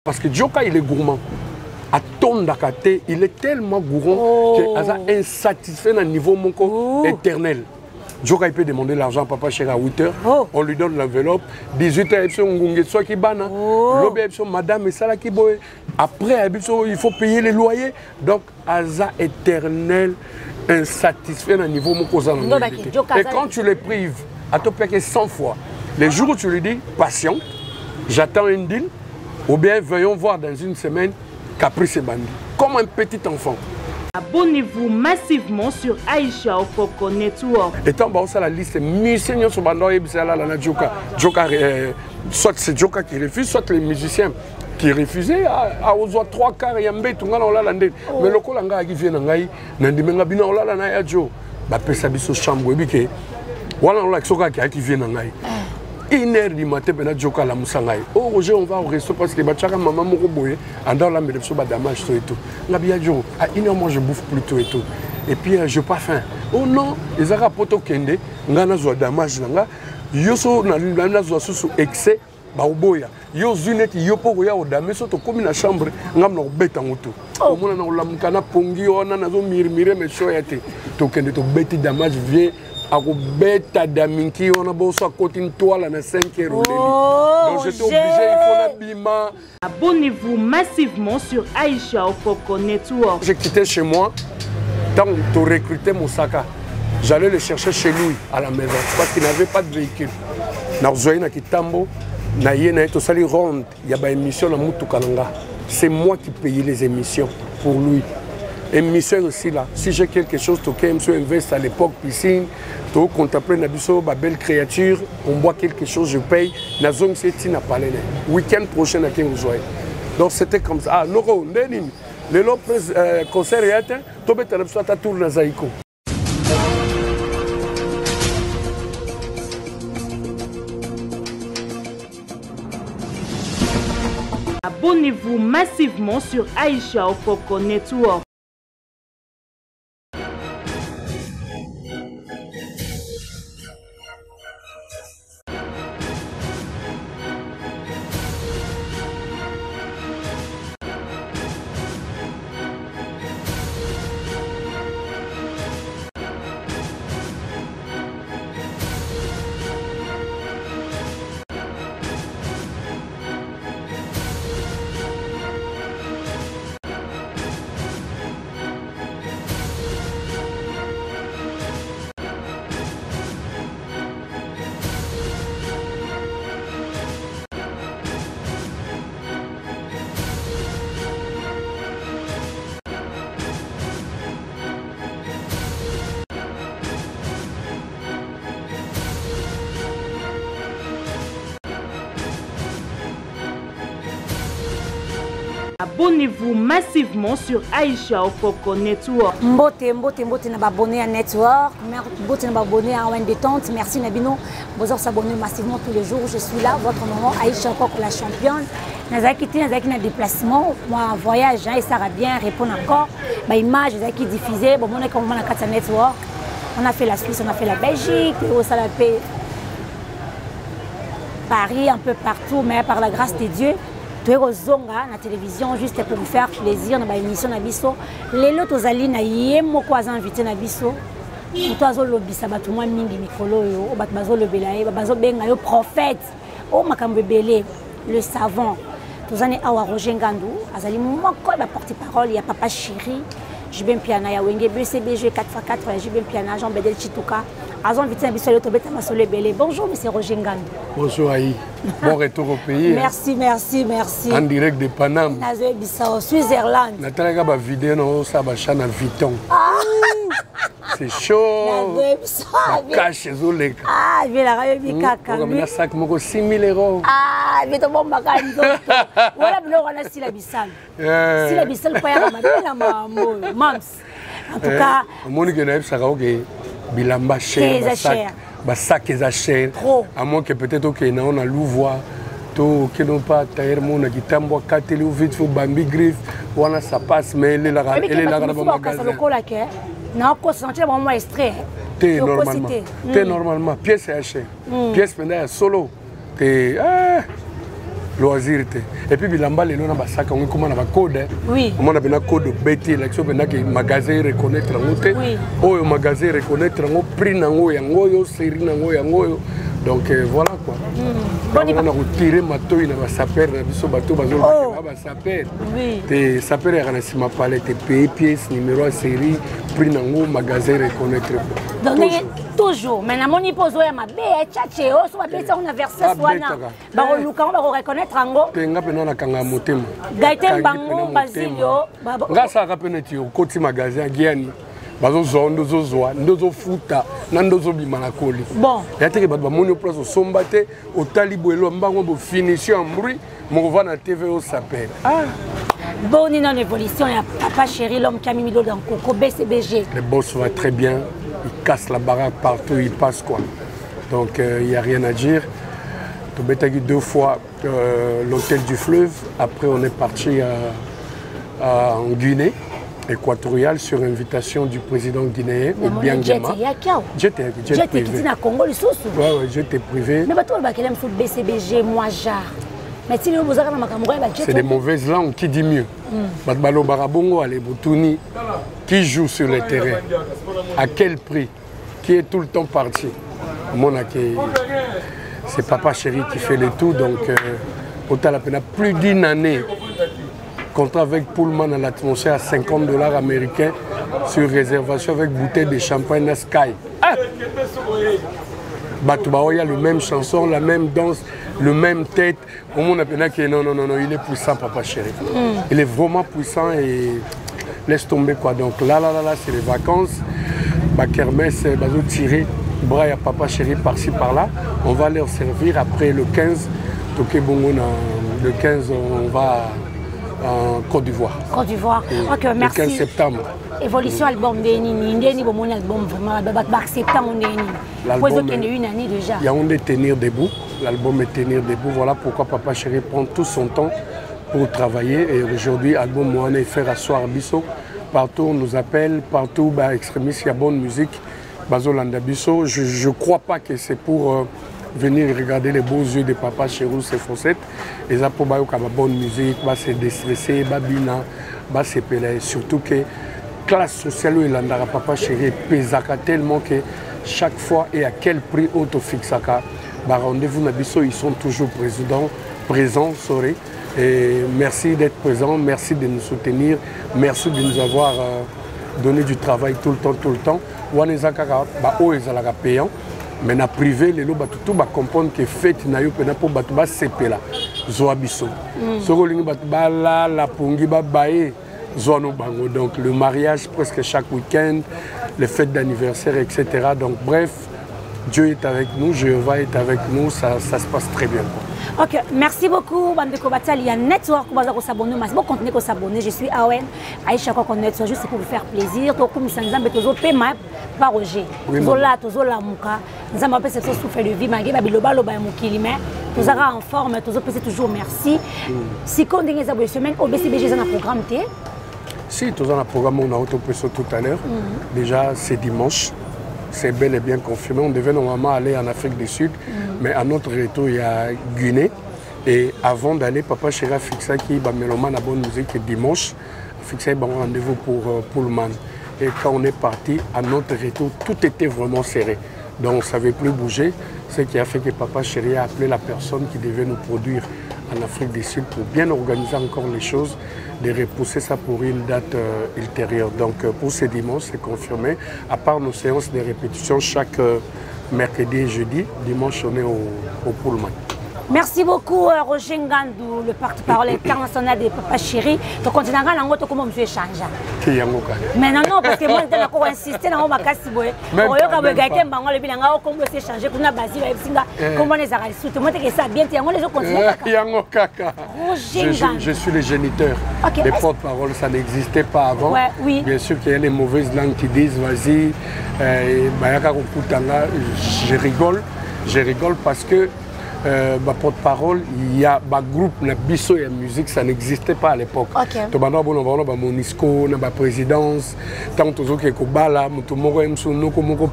Parce que Djoka, il est gourmand. À ton Dakate, il est tellement gourmand qu'il est insatisfait à un niveau éternel. Djoka, il peut demander l'argent à papa chéri à 8 h. On lui donne l'enveloppe. 18 h, madame et ça qui boye. Après, il faut payer les loyers. Donc, Aza éternel, insatisfait à un niveau et quand tu les prives, à te payer 100 fois, les jours où tu lui dis, patient, j'attends une deal, ou bien veuillons voir dans une semaine, Caprice et Bandi. Comme un petit enfant. Abonnez-vous massivement sur Aïcha Okoko Network. Étant bon, ça la liste, musiciens sur Bando et la Djoka. Soit c'est Djoka qui refuse, soit les musiciens qui refusaient. À aux 3 quarts, il y a un peu de temps. Mais le Kolanga qui vient en Aïe, Nandimenga Bina, on l'a na Joe. Bapé Sabiso Chambo, Bike. Voilà, on l'a qui vient en Aïe. 1 h du matin, on a Djoka la Moussangaï. Oh, Roger, on va au resto parce que Bachaka, maman, mon boy, en dans la maison, damage, tout et tout. La Biadjo, à 1 h, moi, je bouffe plus tout et tout. Et puis, je n'ai pas faim. Oh non, ils ont rapporté au Kende, on a un damage. Yoso, on a un excès, baoboya. Yo zunet, yo pogoya, au dame, surtout comme une chambre, on a un bête en auto. Au moins, on a un cana pongi, on a un mirmire, mais choyate. Tokende, to bête damage vient. Beta Daminki, on a besoin de côté une toile à 5 €. Donc j'étais obligé, il faut l'abîmer. Abonnez-vous massivement sur Aïcha Okoko Network. J'ai quitté chez moi, tant de recruter Moussaka. J'allais le chercher chez lui à la maison parce qu'il n'avait pas de véhicule. Il y a une émission à Moutukalanga. C'est moi qui payais les émissions pour lui. Émission aussi là. Si j'ai quelque chose, tu peux investir à l'époque piscine, tu contempler ma belle créature, on boit quelque chose, je paye. Na zone c'est tina palene. Week-end prochain à Kengozoy. Donc c'était comme ça. Ah Noro, Nenim, le concert est atteint, tu peux te ta tour na Zaïko. Abonnez-vous massivement sur Aïcha Okoko Network. Abonnez-vous massivement sur Aïcha Okoko Network. Mbote na abonné à Network, mbote na abonné à One Détente. Merci Nabino. Vous s'abonner massivement tous les jours. Je suis là, votre maman Aïcha Okoko la championne. Nazaki na déplacement, moi voyage et ça va bien répondre encore. Ma image qui diffusée, bon on est comme on a 4 Network. On a fait la Suisse, on a fait la Belgique, au Salapé, Paris, un peu partout, mais par la grâce de Dieu. Tu es au Zonga, la télévision, juste pour vous faire plaisir dans l'émission Nabiso. Les lots aux alliés, na moko az invité Nabiso. Tout azo lobisa batu mwa mingi mikolo yo, batu bazo lobelaye, bazo benga yo prophète. Oh makambe belé, le savant. Tous années awa Roger Ngandou, azali moko ba porte-parole, il y a papa chéri. Jibem Piana ya Wenge BCBG 4x4, Jibem Piana Jean Bedel Chituka. Azon invité Nabiso le tobeta masole belé. Bonjour monsieur Roger Ngandou. Bonjour Aïe. Bon retour au pays. Merci, merci, merci. En direct de Paname. Nazoé Bissau, Switzerland. Nathalie ba vidéo no ça ba chana Vuitton. C'est chaud. Nazoé Bissau. Cache zolek. Ah, je vais la ramener bikaka. On a un sac moko 6 000 €. Ah, je vais te bon bakando. Voilà blo on a Sila Bissau. Sila Bissau pa ya mabela mambo. Mams. En tout cas, Monique na ça OK. Bilamba cher, sac est cher. À moins que peut-être que on a louvois, to que non pas tailleur mon qui tamboa kateli ou vite faut bambi griffe, voilà ça passe mais elle est là dans magasin. Non, qu'on sentir vraiment extrait. T'es normalement pièce est cher. Pièce pendant solo. T'es loisir. Et puis bilamba lelo na basaka on comment na ba code. Oui. On a bien code BT l'action ben que magasin reconnaître ngote. Oui. Oh magasin reconnaître ngo prix nango yango yo série nango yango. Donc voilà quoi. On a retiré ma toile na ba saper na biso bato bazo ba saper. Oui. Te saper ya na sima palette paye pièce numéro série prix nango magasin reconnaître. Donc toujours mais na moni pozo ya mabe tchatche o so ba pesa on a versé soana. Ba ko luka ba ko reconnaître ngo. Te nga pena na kanga motema. Gaiten bango bazilio. Nga sa ka pena ti o koti magasin giani. Bazo zondo zozwa ndozo futa na ndozo bima na koli. Bon. Ya te ke ba moni place o sombate o talibuelo mbango bo finition en bruit mon va na TV au s'appelle. Ah. Bonne dans l'évolution et papa chéri l'homme qui a mis l'eau dans Coco BCBG. Le boss va très bien, il casse la baraque partout, il passe quoi. Donc il n'y a rien à dire. On a eu 2 fois l'hôtel du fleuve, après on est parti en Guinée équatoriale sur invitation du président guinéen Biangema. J'étais privé. Ouais, j'étais privé. Mais toi le BCBG moi jar. C'est des mauvaises langues qui dit mieux. Batbalo Barabongo, Aleboutouni, qui joue sur le terrain, à quel prix, qui est tout le temps parti. C'est Papa Chéri qui fait le tout, donc autant la peine plus d'1 année. Contrat avec Pullman à l'atmosphère à $50 américains sur réservation avec bouteille de champagne à Sky. Ah! Batouba, il y a la même chanson, la même danse, le même tête. Au monde a que non, il est puissant, Papa Chéri. Il est vraiment puissant et laisse tomber quoi. Donc là, c'est les vacances. Kermesse, Bazo tiré, bras à Papa Chéri par-ci par-là. On va leur servir après le 15. Le 15, on va en Côte d'Ivoire. Côte d'Ivoire. Ok, merci. Le 15 septembre. Évolution album Ndeni, bon album vraiment acceptant Ndeni. L'album est une année déjà. Il y a un de tenir debout. L'album est tenir debout. Voilà pourquoi Papa Chéri prend tout son temps pour travailler. Et aujourd'hui, album Moana et faire asseoir Bisso. Partout on nous appelle, partout extrémiste, il y a bonne musique. Bazolanda Bisso. Je ne crois pas que c'est pour venir regarder les beaux yeux de Papa Chéri ou ses faussettes. Les apôts bonne musique, se déstresser, babina, se peler. Surtout que classe sociale où il a Papa Chéri pesaka tellement que chaque fois et à quel prix auto fixaka. Rendez-vous Nabiso, ils sont toujours présents, sorry. Et merci d'être présents, merci de nous soutenir, merci de nous avoir donné du travail tout le temps. Wanezaka ezalaka payant, mais na privé les loba tout ba comprendre que fête na yo pena pour batu ba sepela zo abiso. Soko lingi batu ba la pongi ba bae zo no bango. Donc le mariage presque chaque week-end, les fêtes d'anniversaire, etc. Donc bref, Dieu est avec nous, Jéhovah est avec nous, ça se passe très bien. Ok, merci beaucoup, Bandeko Batal. Il y a un network où vous s'abonner, mais vous continuez à s'abonner. Je suis Awen, Aïcha Network, juste pour vous faire plaisir. Donc, comme ça, nous avons fait ma par Roger. Nous là, nous là, Mouka. Nous avons fait ce souffle de vie, malgré Babiloba, le Bamoukili, mais nous avons en forme, nous avons fait toujours merci. Si vous avez des semaines, au BCBG, dans un programme, si, nous avons un programme, on a autopressé tout à l'heure. Déjà, c'est dimanche. C'est bel et bien confirmé. On devait normalement aller en Afrique du Sud, mais à notre retour, il y a Guinée. Et avant d'aller, Papa Chéri a fixé qu'il y a Mélomane à bonne musique dimanche. Il a fixé un rendez-vous pour Pullman. Et quand on est parti, à notre retour, tout était vraiment serré. Donc on ne savait plus bouger. Ce qui a fait que Papa Chéri a appelé la personne qui devait nous produire en Afrique du Sud pour bien organiser encore les choses, de repousser ça pour une date ultérieure. Donc pour ce dimanche, c'est confirmé. À part nos séances de répétition chaque mercredi et jeudi, dimanche on est au Pullman. Merci beaucoup Roger Ngandou, le porte-parole international de Papa Chéri. Tu continueras à l'angle comment je change. Mais non, parce que moi, je vais encore insister dans ma casse. Moi, je vais gagner un bango le bilan. Comment je changer pour na basi comment les arrêter. Tout le monde est ça bien. Les autres continuent. Je suis le géniteur. Les porte-parole, ça n'existait pas avant. Oui. Bien sûr qu'il y a les mauvaises langues qui disent vas-y, je rigole parce que porte-parole, il y a un groupe, la bisso et la musique, ça n'existait pas à l'époque. Tu as Monisco, la présidence, tant que tu as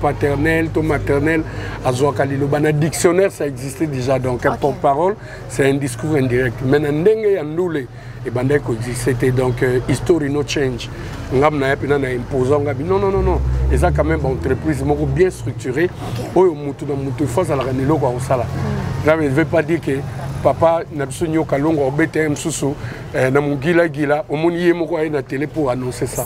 paternel, maternel, le dictionnaire, ça existait déjà. Donc, un porte-parole, c'est un discours indirect. Maintenant, c'était donc history no change. Non, non. Et ça, quand même, une entreprise bien structurée. Je ne veux pas dire que papa n'a pas de kalongo obete msusu na mungila gila omoni moko na télé pour annoncer ça.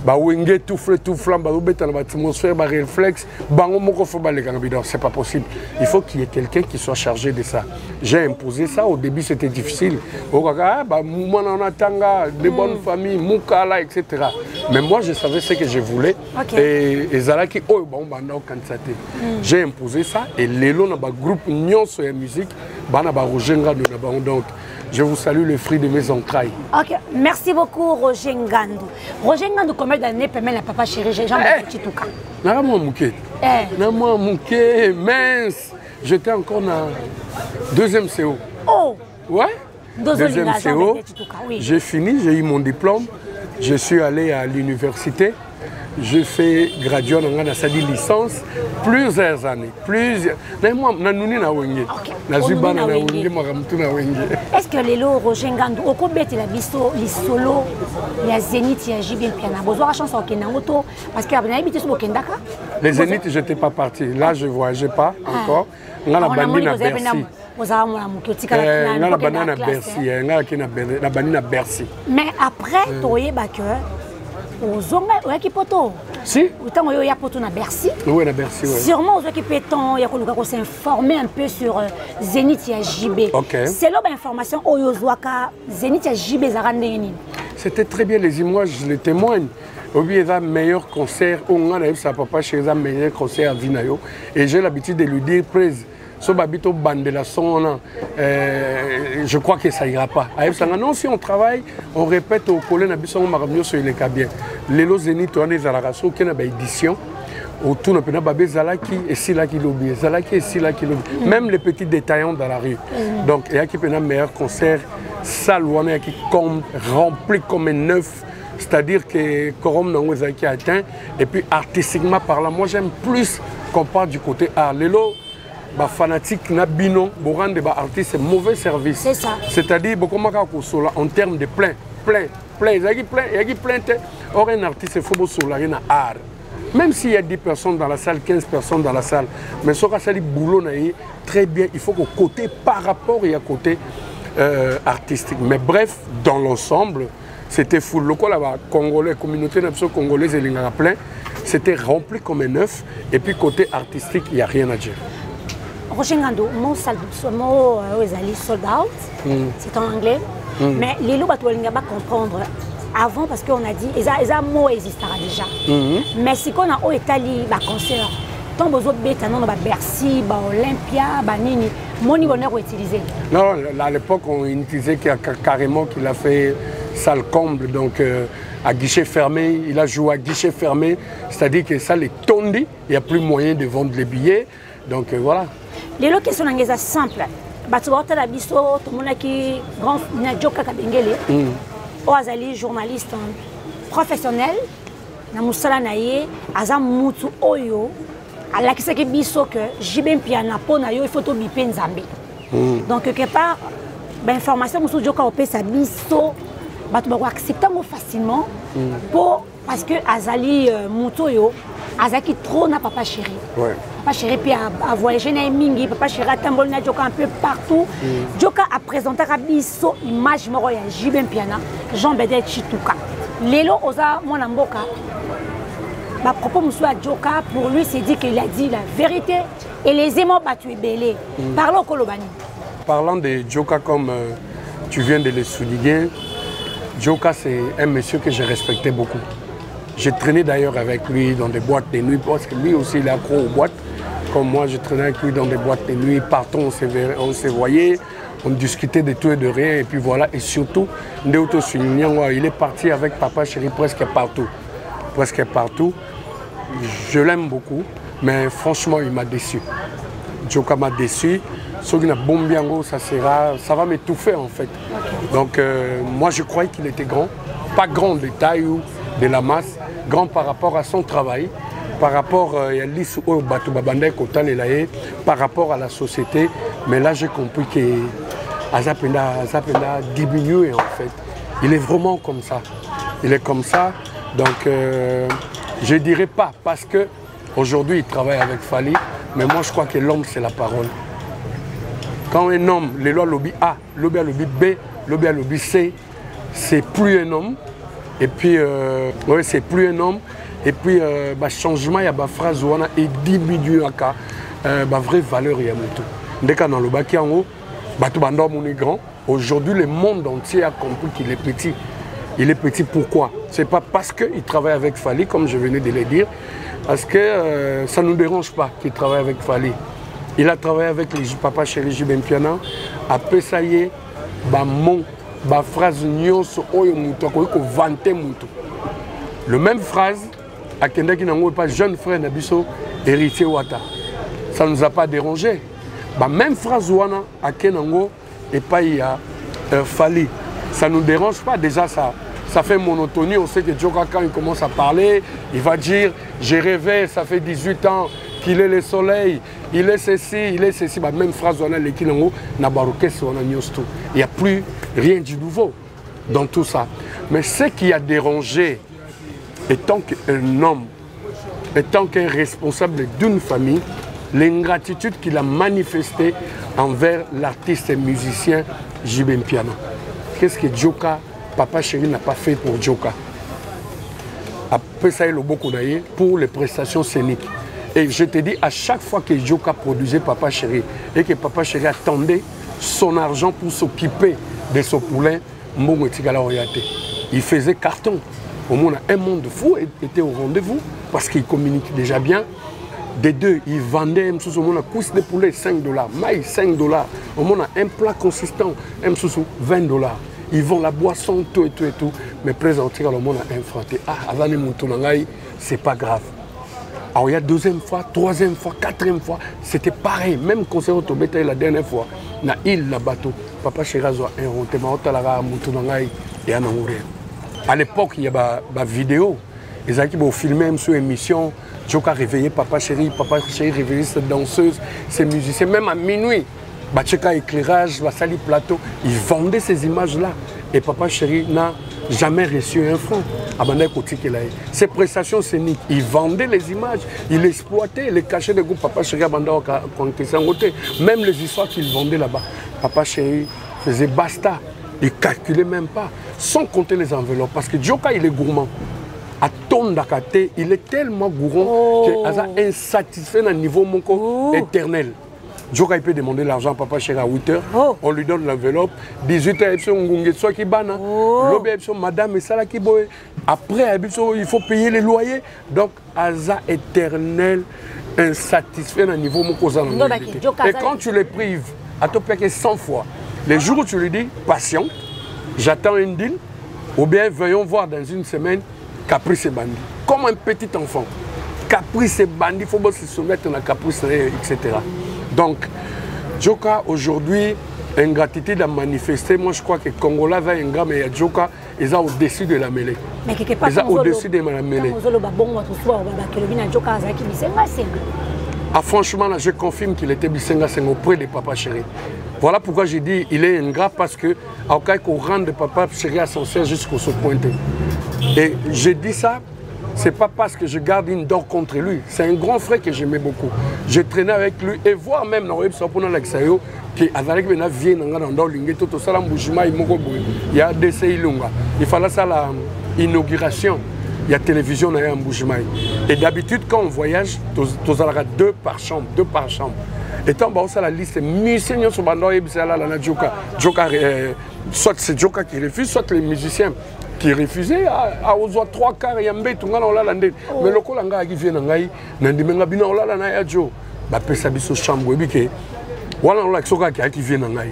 Ba wenge tout flambe ba obeta na atmosphère ba réflexe bango moko fo ba lekanga bidon, c'est pas possible. Il faut qu'il y ait quelqu'un qui soit chargé de ça. J'ai imposé ça, au début c'était difficile. Okaka ba mwana na tanga de bonnes familles mukala etc. Mais moi je savais ce que je voulais et zalaki oyo ba banda okansate. J'ai imposé ça et lelo na ba groupe nyonso ya musique bana ba donc, je vous salue le fruit de mes entrailles. Ok, merci beaucoup Roger Ngandou. Roger Ngandou, combien d'années permet la papa chérie Jean-Baptiste Chitouka? N'a moi mouké. Mince. J'étais encore dans deuxième CO. Oh. Ouais. Deuxième CO. J'ai fini, j'ai eu mon diplôme. Je suis allé à l'université. Je fais gradué dans sa licence plusieurs années. Est-ce que les lots Roger Ngandou, au combien de la biso, les solos, les zéniths, les jibin piano, vous avez chance au Kenamoto parce que vous avez habité sur le Kendaka? Les zéniths, je n'étais pas parti. Là, je ne voyageais pas encore. On a la banane à Bercy. Mais après, tu as eu si. Autant il y a poto na Bercy. Oui, na Bercy. Sûrement aux occupés temps, il y a qu'on s'informer un peu sur Zénith et JB. C'est là l'information Oyozwaka Zénith et JB Zarandeni. C'était très bien les images, je les témoigne. Obi est un meilleur concert, on a eu sa papa chez un meilleur concert à Vinayo et j'ai l'habitude de lui dire prise. Babito Bandela son, je crois que ça ira pas. Non, si on travaille, on répète au collège Nabisson Maramio sur les cabines. Les lots zénith, on est à la race, qui n'a pas édition. Autour de Babé Zalaki et Silaki Lobby. Zalaki et Silaki Lobby. Même les petits détaillants dans la rue. Donc, il y a qui peut un meilleur concert, salle qui rempli comme un neuf. C'est-à-dire que Korom n'a qui atteint. Et puis, artistiquement parlant, moi j'aime plus qu'on parle du côté art. Les lots, bah fanatique nabino boran de ba artiste c'est mauvais service. C'est ça. C'est-à-dire beaucoup en termes de plein il y a plein or un artiste il faut sola na art. Même s'il y a 10 personnes dans la salle, 15 personnes dans la salle, mais ce que ça dit boulot très bien, il faut qu'au côté par rapport et à côté artistique. Mais bref, dans l'ensemble, c'était fou. Le là-bas, congolais, communauté congolaise et plein, c'était rempli comme un neuf et puis côté artistique, il n'y a rien à dire. Roger Ngandou, mon mot sold out, c'est en anglais, mais les lots ne pas comprendre avant parce qu'on a dit, les mots existent déjà. Mais si on a étalé le concert, tant besoin de bêta, non, Bercy, Olympia, Nini, mon niveau n'est pas utilisé. Non, à l'époque, on utilisait carrément qu'il a fait salle comble, donc à guichet fermé, il a joué à guichet fermé, c'est-à-dire que ça les tondi, il n'y a plus moyen de vendre les billets, donc voilà. Les lots qui sont simples, tout le monde qui grand Nadjoka Kabengele, Oazali journaliste professionnel, na musala naie, azam mutu oyo, ala kisaki biso que jibem piana pona yo il faut to bipen Nzambe. Donc quelque part, information musu joka opesa biso, batu ba accepter facilement parce que azali mutu yo, azaki trop na papa chéri. Papa chéri puis a voyagé na mingi, papa chéri a tambol na joka un peu partout. Joka a présenté biso image moko ya jibem piana, Jean-Baptiste Chitouka. Lelo oza mwana mboka. Ma propos monsieur Djoka, pour lui, c'est dit qu'il a dit la vérité et les aimants battus belé. Parlons au Kolobani. Parlant de Djoka comme tu viens de le souligner, Djoka c'est un monsieur que je respectais beaucoup. J'ai traîné d'ailleurs avec lui dans des boîtes de nuit parce que lui aussi il est accro aux boîtes. Comme moi, je traînais avec lui dans des boîtes de nuit, partout on se voyait, on discutait de tout et de rien et puis voilà. Et surtout, il est parti avec papa chéri presque partout. Presque partout. Je l'aime beaucoup, mais franchement, il m'a déçu. Djoka m'a déçu. Ce qui n'a bombiango, ça va m'étouffer en fait. Donc moi je croyais qu'il était grand, pas grand de taille ou de la masse, grand par rapport à son travail, par rapport à l'issue au bateau babandé par rapport à la société. Mais là j'ai compris que Azapenda diminué en fait. Il est vraiment comme ça. Il est comme ça. Donc je ne dirais pas parce que aujourd'hui il travaille avec Fally, mais moi je crois que l'homme c'est la parole. Quand un homme, les lois lobby A, lobby A, lobby B, lobby A, lobby C, c'est plus un homme. Et puis, ouais, c'est plus un homme. Et puis, changement, il y a une phrase où on a diminue la vraie valeur. Dès qu'on a le bac en haut, on est grand. Aujourd'hui, le monde entier a compris qu'il est petit. Il est petit pourquoi? Ce n'est pas parce qu'il travaille avec Fally, comme je venais de le dire, parce que ça ne nous dérange pas qu'il travaille avec Fally. Il a travaillé avec les Papa Chéri JB Mpiana. Après ça y est, phrase nyonso oyo muto ko vanter muto. Le même phrase à Kenda qui n'a pas jeune frère Nabiso héritier Wata. Ça ne nous a pas dérangé. Même phrase wana à Kenango et pas il y a Fally. Ça ne nous dérange pas déjà ça fait monotonie. On sait que Djoka quand il commence à parler, il va dire j'ai rêvé, ça fait 18 ans qu'il est le soleil, il est ceci, il est ceci. Même phrase, on a l'équipe, il n'y a plus rien du nouveau dans tout ça. Mais ce qui a dérangé, étant qu'un homme, étant qu'un responsable d'une famille, l'ingratitude qu'il a manifestée envers l'artiste et musicien JB Mpiana. Qu'est-ce que Djoka, Papa Chéri n'a pas fait pour Djoka? Après ça, il a beaucoup d'ailleurs pour les prestations scéniques. Et je te dis, à chaque fois que Djoka produisait Papa Chéri et que Papa Chéri attendait son argent pour s'occuper de son poulain, il faisait carton. Au moins, un monde fou était au rendez-vous parce qu'il communique déjà bien. Des deux, il vendait un couche de poulet $5, maïs $5. Au moins, un plat consistant, $20. Ils vendent la boisson, tout et tout et tout. Mais présenter au monde un franc. Ah, avant les moutons, c'est pas grave. Alors il y a deuxième fois, troisième fois, quatrième fois, c'était pareil. Même concernant Tobeta la dernière fois, na île la bateau, Papa Chéri a un rentement, et à l'époque, il y a des vidéos. Ils ont filmé une émission. Djoka réveillé Papa Chéri réveillé cette danseuse, ces musiciens, même à minuit. Bacheka éclairage, la salle plateau, ils vendaient ces images-là. Et Papa Chéri n'a jamais reçu un franc. Ces prestations scéniques, ils vendaient les images, ils exploitaient les cachets de groupe Papa Chéri même les histoires qu'ils vendaient là-bas. Papa Chéri faisait basta, il ne calculait même pas, sans compter les enveloppes, parce que Djoka il est gourmand. À ton Dakate, il est tellement gourmand qu'il est insatisfait à un niveau éternel. Djoka il peut demander l'argent à Papa Chéri à 8h, on lui donne l'enveloppe, 18h, madame et ça qui boye. Après, il faut payer les loyers. Donc, Aza éternel, insatisfait à un niveau et quand tu les prives, à te payer 100 fois, les jours où tu lui dis, patient, j'attends une deal, ou bien veuillons voir dans une semaine, caprice et bandit. Comme un petit enfant. Caprice et bandit, il faut se soumettre à la caprice, etc. Donc, Djoka, aujourd'hui, ingratitude a manifesté. Moi, je crois que Congolais va ingrat, mais il y a Djoka, ils sont au-dessus de la mêlée. Mais quelque part, ils sont au-dessus de la mêlée. Ah, franchement, là, je confirme qu'il était Bisenga Sengo auprès de Papa Chéri. Voilà pourquoi j'ai dit qu'il est ingrat, parce que au cas qu'on rende Papa Chéri à son siège jusqu'au se pointer. Et je dis ça, c'est pas parce que je garde une dent contre lui. C'est un grand frère que j'aimais beaucoup. Je traînais avec lui et voir même dans le Sayo que avec il y a des Ilunga. Il fallait ça l'inauguration. Il y a télévision dans Mboujimaï. Et d'habitude, quand on voyage, tu as deux par chambre. Et tant que la liste, soit c'est Djoka qui refuse, soit les musiciens qui refusaient. À aux 3 quarts, il y a un peu de temps. Mais le colanga qui vient dans Gaï, Nandimenga Bina Ola na Yadjo, Bapesa Biso Chambre, Webike, voilà Soka qui vient dans Gaï.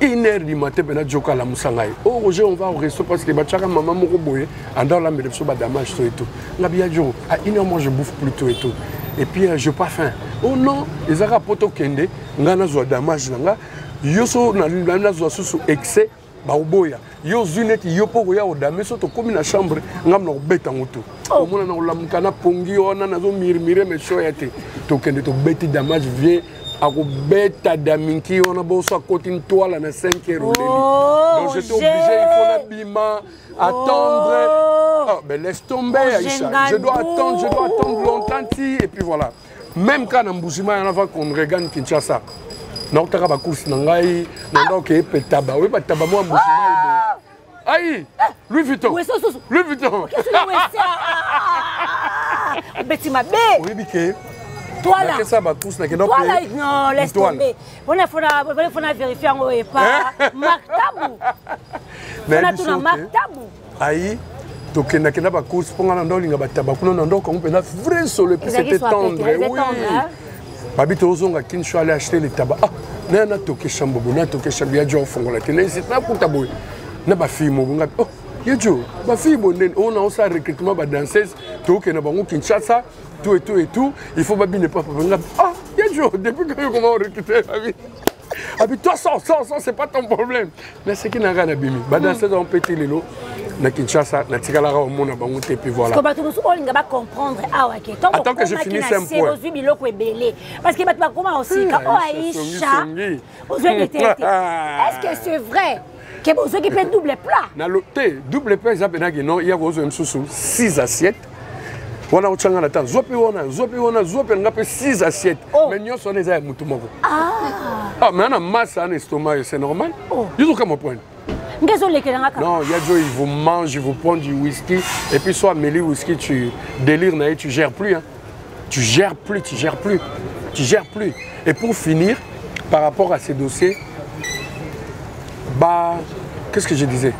1h du matin, ben Djoka la Moussangaï. Oh Roger, on va au resto parce que Bachaka maman Moroboye, en dans la médecine, Badamage et tout. Ngabia Djo, à 1h moi je bouffe plutôt et tout. Et puis je n'ai pas faim. oh non ezaka poto kende nga nazwa damage nanga yo so nazwa susu excès baoboya yo zuneti yo poko ya odame so to komi na chambre ngam na obeta ngoto omona na olamuka na pongi ona nazo mirmire me shoya te to kende to beti damage vie akobeta daminki ona boso akoti ntoala na 5 euros donc j'étais obligé il faut na bima attendre oh ben laisse tomber Aïcha je dois attendre longtemps et puis voilà même quand en Mbushima avant qu'on regagne Kinshasa non taka ba course na ngai na ndo ke petaba oui petaba moi Mbushima aïe Louis Vuitton Louis Vuitton Betty Mabe oui biké toi là que ça va tous na kendo toi là non laisse tomber on a vérifier en et pas maktabu on a tout na maktabu aïe donc il y a ba course pour nga ndo linga bataba kuna ndo ko mpena vrai sur le c'était tendre oui babi tozonga Kinshasa aller acheter les tabac ah na toke chambobo na toke chambia jo fongola tene c'est na kuta boy na ba fille mo nga oh yejo ba fille bonne on a aussi recrutement ba danseuse toke na bango Kinshasa tout il faut babi ne pas nga ah yejo depuis que comment recruter babi abi toi ça c'est pas ton problème mais c'est qui n'a rien à bimi ba danseuse on pété les lots na Kinshasa na tikala ra omona bango te puis voilà parce que bato musu olinga ba comprendre awa ke tant que je finisse un point biloko ebele parce que bato ba comment aussi ka Aïcha est-ce que c'est vrai que vous qui fait double plat na loté double plat ça benagi non il y a vos msusu 6 assiettes wana uchanga na tan zope wana ngape 6 assiettes mais nyo so neza mutu moko ah mais na masse en estomac c'est normal ils comme point non, il y a Joe, il vous mange, il vous prend du whisky, et puis soit mêlé whisky, tu délires, tu gères plus. Hein. Tu gères plus. Et pour finir, par rapport à ces dossiers, bah, qu'est-ce que je disais?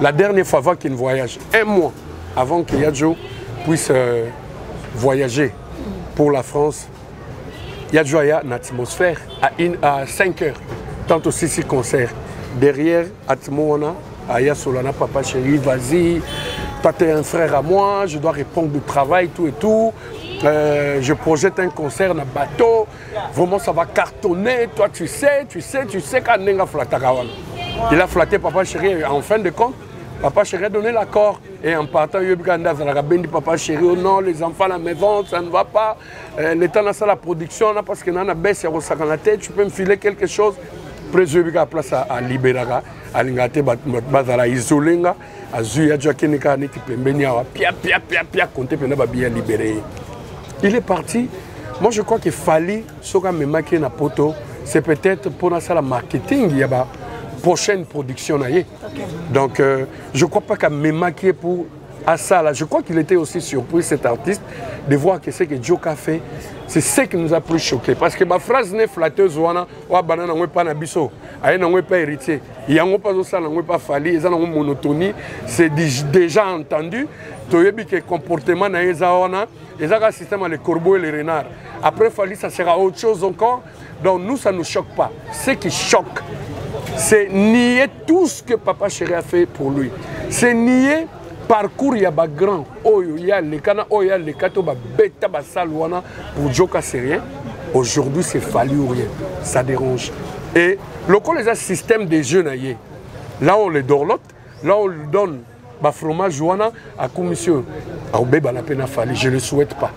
La dernière fois avant qu'il voyage, un mois avant que Yadjo puisse voyager pour la France, Yadjo a une atmosphère à 5 heures, tant aussi si concert. Derrière, Atmona, Aya Solana, papa chéri, vas-y, toi t'es un frère à moi, je dois répondre du travail, tout et tout. Je projette un concert dans bateau, vraiment ça va cartonner, toi tu sais quand Nenga Flatakawan. Il a flatté papa chéri, en fin de compte, papa chéri a donné l'accord. Et en partant, il dit papa chéri, oh non, les enfants à la maison, ça ne va pas. L'état dans la production, parce que dans la baisse, il y a la tête, tu peux me filer quelque chose. Président a place à Libéraga, à l'ingate bazala isolenga, à Zuya Joakenika neti pembenia pia compter pena bien libéré. Il est parti. Moi je crois qu'il fallait soka me maquer na poto, c'est peut-être pour la salle marketing il y a prochaine production naie. Donc je crois pas qu'à me maquer pour à ça là, je crois qu'il était aussi surpris cet artiste de voir que ce que Joka fait, c'est ce qui nous a plus choqué parce que ma phrase n'est flatteuse wana wa banana ngwe pas na biso, aye na ngwe pas héritier, yango pas ça na ngwe pas fali, eza na monotonie, c'est déjà entendu, toyebi que comportement na eza wana, eza ka système les corbeaux et les renards. Après fali ça sera autre chose encore. Donc nous ça nous choque pas. Ce qui choque, c'est nier tout ce que papa chéri a fait pour lui. C'est nier parcours il y a ba grand oyo il y a les kana oyo il y a les kato ba beta ba salwana pour Joka c'est rien. Aujourd'hui c'est fallu ou rien. Ça dérange. Et le col les système des jeunes aillés. Là on les dorlote, là on lui donne ba fromage wana à commission. A obeba la peine à fallu, je le souhaite pas.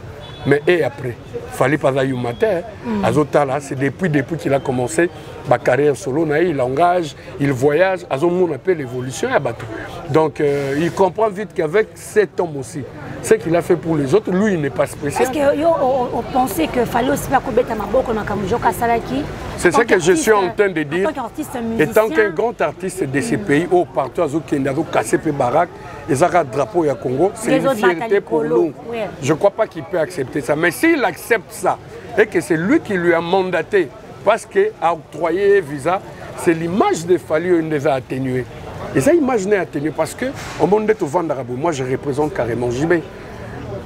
Mais et après, fallait pas d'ailleurs matin. Azotala, c'est depuis qu'il a commencé ma carrière solo, il engage, il voyage. Azomon appelle l'évolution à bateau. Donc il comprend vite qu'avec cet homme aussi, ce qu'il a fait pour les autres, lui il n'est pas spécial. Est-ce qu'on pensait qu'il fallait aussi pas couper Tamaboko dans Joka Salaki? C'est ce que je suis en train de dire. Étant qu'un grand artiste de ces pays, au partout, Azo cassé pe barak, et un drapeau à Congo, c'est une fierté pour nous. Je ne crois pas qu'il peut accepter ça. Mais s'il accepte ça, et que c'est lui qui lui a mandaté, parce qu'à octroyer visa, c'est l'image de Fali qui les a atténués. Et ça, image n'est atténuée parce que au monde de Vandarabou, moi je représente carrément JB.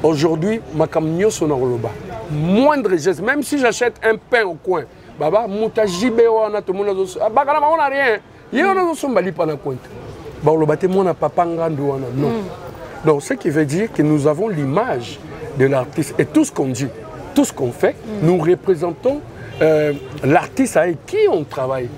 Aujourd'hui, ma camion son enroba. Moindre geste, même si j'achète un pain au coin, baba, mouta JB, on a tout le monde. On n'a rien. Il y a un son bali pas na compte. Bon, le bâtiment n'a pas pangando, non. Donc, ce qui veut dire que nous avons l'image de l'artiste et tout ce qu'on dit. tout ce qu'on fait, nous représentons l'artiste avec qui on travaille.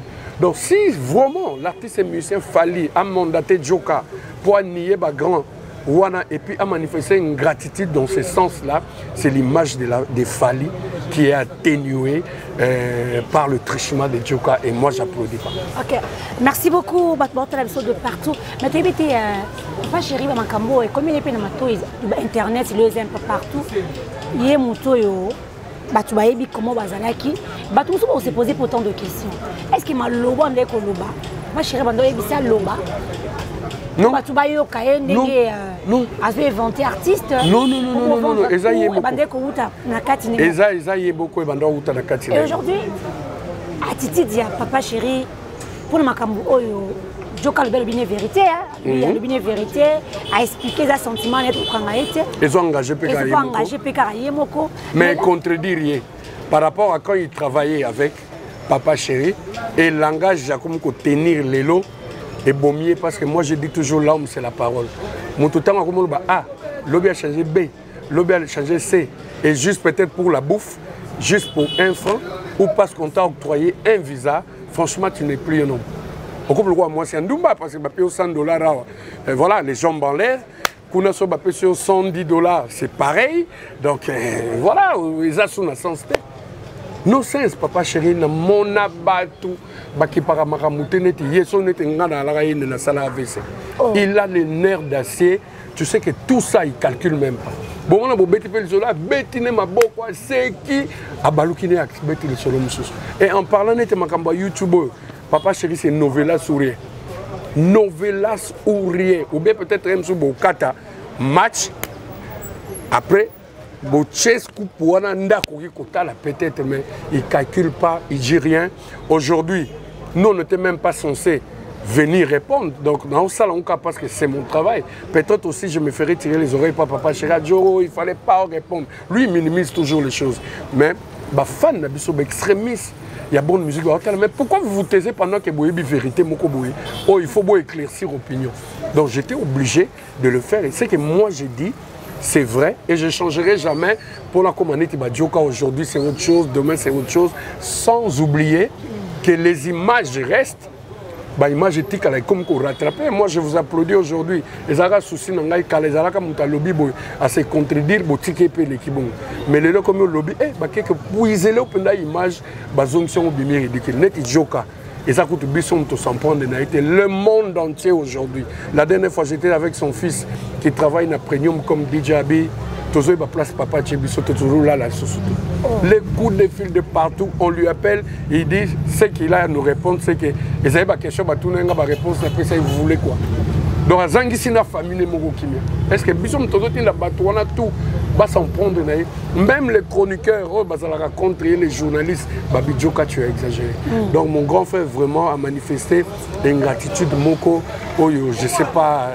Donc si vraiment l'artiste et musicien Fally a mandaté Djoka pour nier grand Wana et puis a manifesté une gratitude dans ce sens-là, c'est l'image de Fally qui est atténuée par le trichement de Djoka et moi j'applaudis pas. Ok, merci beaucoup de partout. Mais tu es pas chéri Makambo et comme il est peine internet le un peu partout. Il est moto yo batu bayebi comment bazalaki batu on s'est posé autant de questions. Est-ce qu'il m'a loba ndeko loba? Moi chéri bando yebisa loba. Non. Non. Inventé artiste. Non. Et aujourd'hui, attitude de papa chéri pour le Makambo Oyo, Djoka le bien vérité, le bien vérité, a expliqué ses sentiments net au Kangaïte. Ils ont engagé Pekayemoko. Mais contredire rien. Par rapport à quand il travaillait avec papa chéri et le langage Jacob pour tenir les lots. Et bon mieux parce que moi je dis toujours l'homme c'est la parole. Mon tout temps l'objet a changé B, l'objet a changé C. Et juste peut-être pour la bouffe, juste pour un franc, ou parce qu'on t'a octroyé un visa, franchement tu n'es plus un homme. Au couple moi c'est un Dumba parce que je paye $100. Voilà, les jambes en l'air. Kuna so paye sur $110, c'est pareil. Donc voilà, ils ont son sens. No sens papa chéri na mona batu baki para makamute neti yeso neti ngana la raine na sala AVC. Il a les nerfs d'acier, tu sais que tout ça il calcule même pas. Bon on a beau beti pel solo betine maboko c'est qui abalukine ak beti le solo mususu. Et en parlant neti makambo YouTube papa chéri c'est novelas ou rien. Novelas ou rien ou bien peut-être même sous kata match après peut-être, mais il ne calcule pas, il ne dit rien. Aujourd'hui, nous, on n'était même pas censé venir répondre. Donc, dans ça, parce que c'est mon travail. Peut-être aussi, je me ferais tirer les oreilles par papa chéri. Il ne fallait pas répondre. Lui, il minimise toujours les choses. Mais, fan, extrémiste, il y a bonne musique. Mais pourquoi vous vous taisez pendant que vous avez vérité? Oh, il faut éclaircir l'opinion. Donc, j'étais obligé de le faire. Et c'est que moi, j'ai dit, c'est vrai, et je ne changerai jamais pour la communauté Djoka. Aujourd'hui, c'est autre chose, demain, c'est autre chose. Sans oublier que les images restent. Image éthique, comme qu'on rattrape. Moi, je vous applaudis aujourd'hui. Les Arabes soucis, les Arabes ont lobby à se contredire, mais les gens comme le lobby, pour isoler l'image, sont ridicule. Net Djoka. Et ça coûte bisson de s'en prendre le monde entier aujourd'hui. La dernière fois, j'étais avec son fils qui travaille dans Premium comme DJ Abi. Toujours il place papa Tchebiso, toujours là, la société. Les coups de fil de partout, on lui appelle, il dit ce qu'il a à nous répondre, c'est que ils avaient des questions, tout le monde a une réponse, après ça, il voulait quoi. Donc, à Zangissi, la famille est morte. Est-ce que bisson, tout on a tout. Va s'en prendre. Même les chroniqueurs, contre les journalistes, Babi Djoka, tu as exagéré. Donc mon grand frère vraiment a manifesté une gratitude moko, je ne sais pas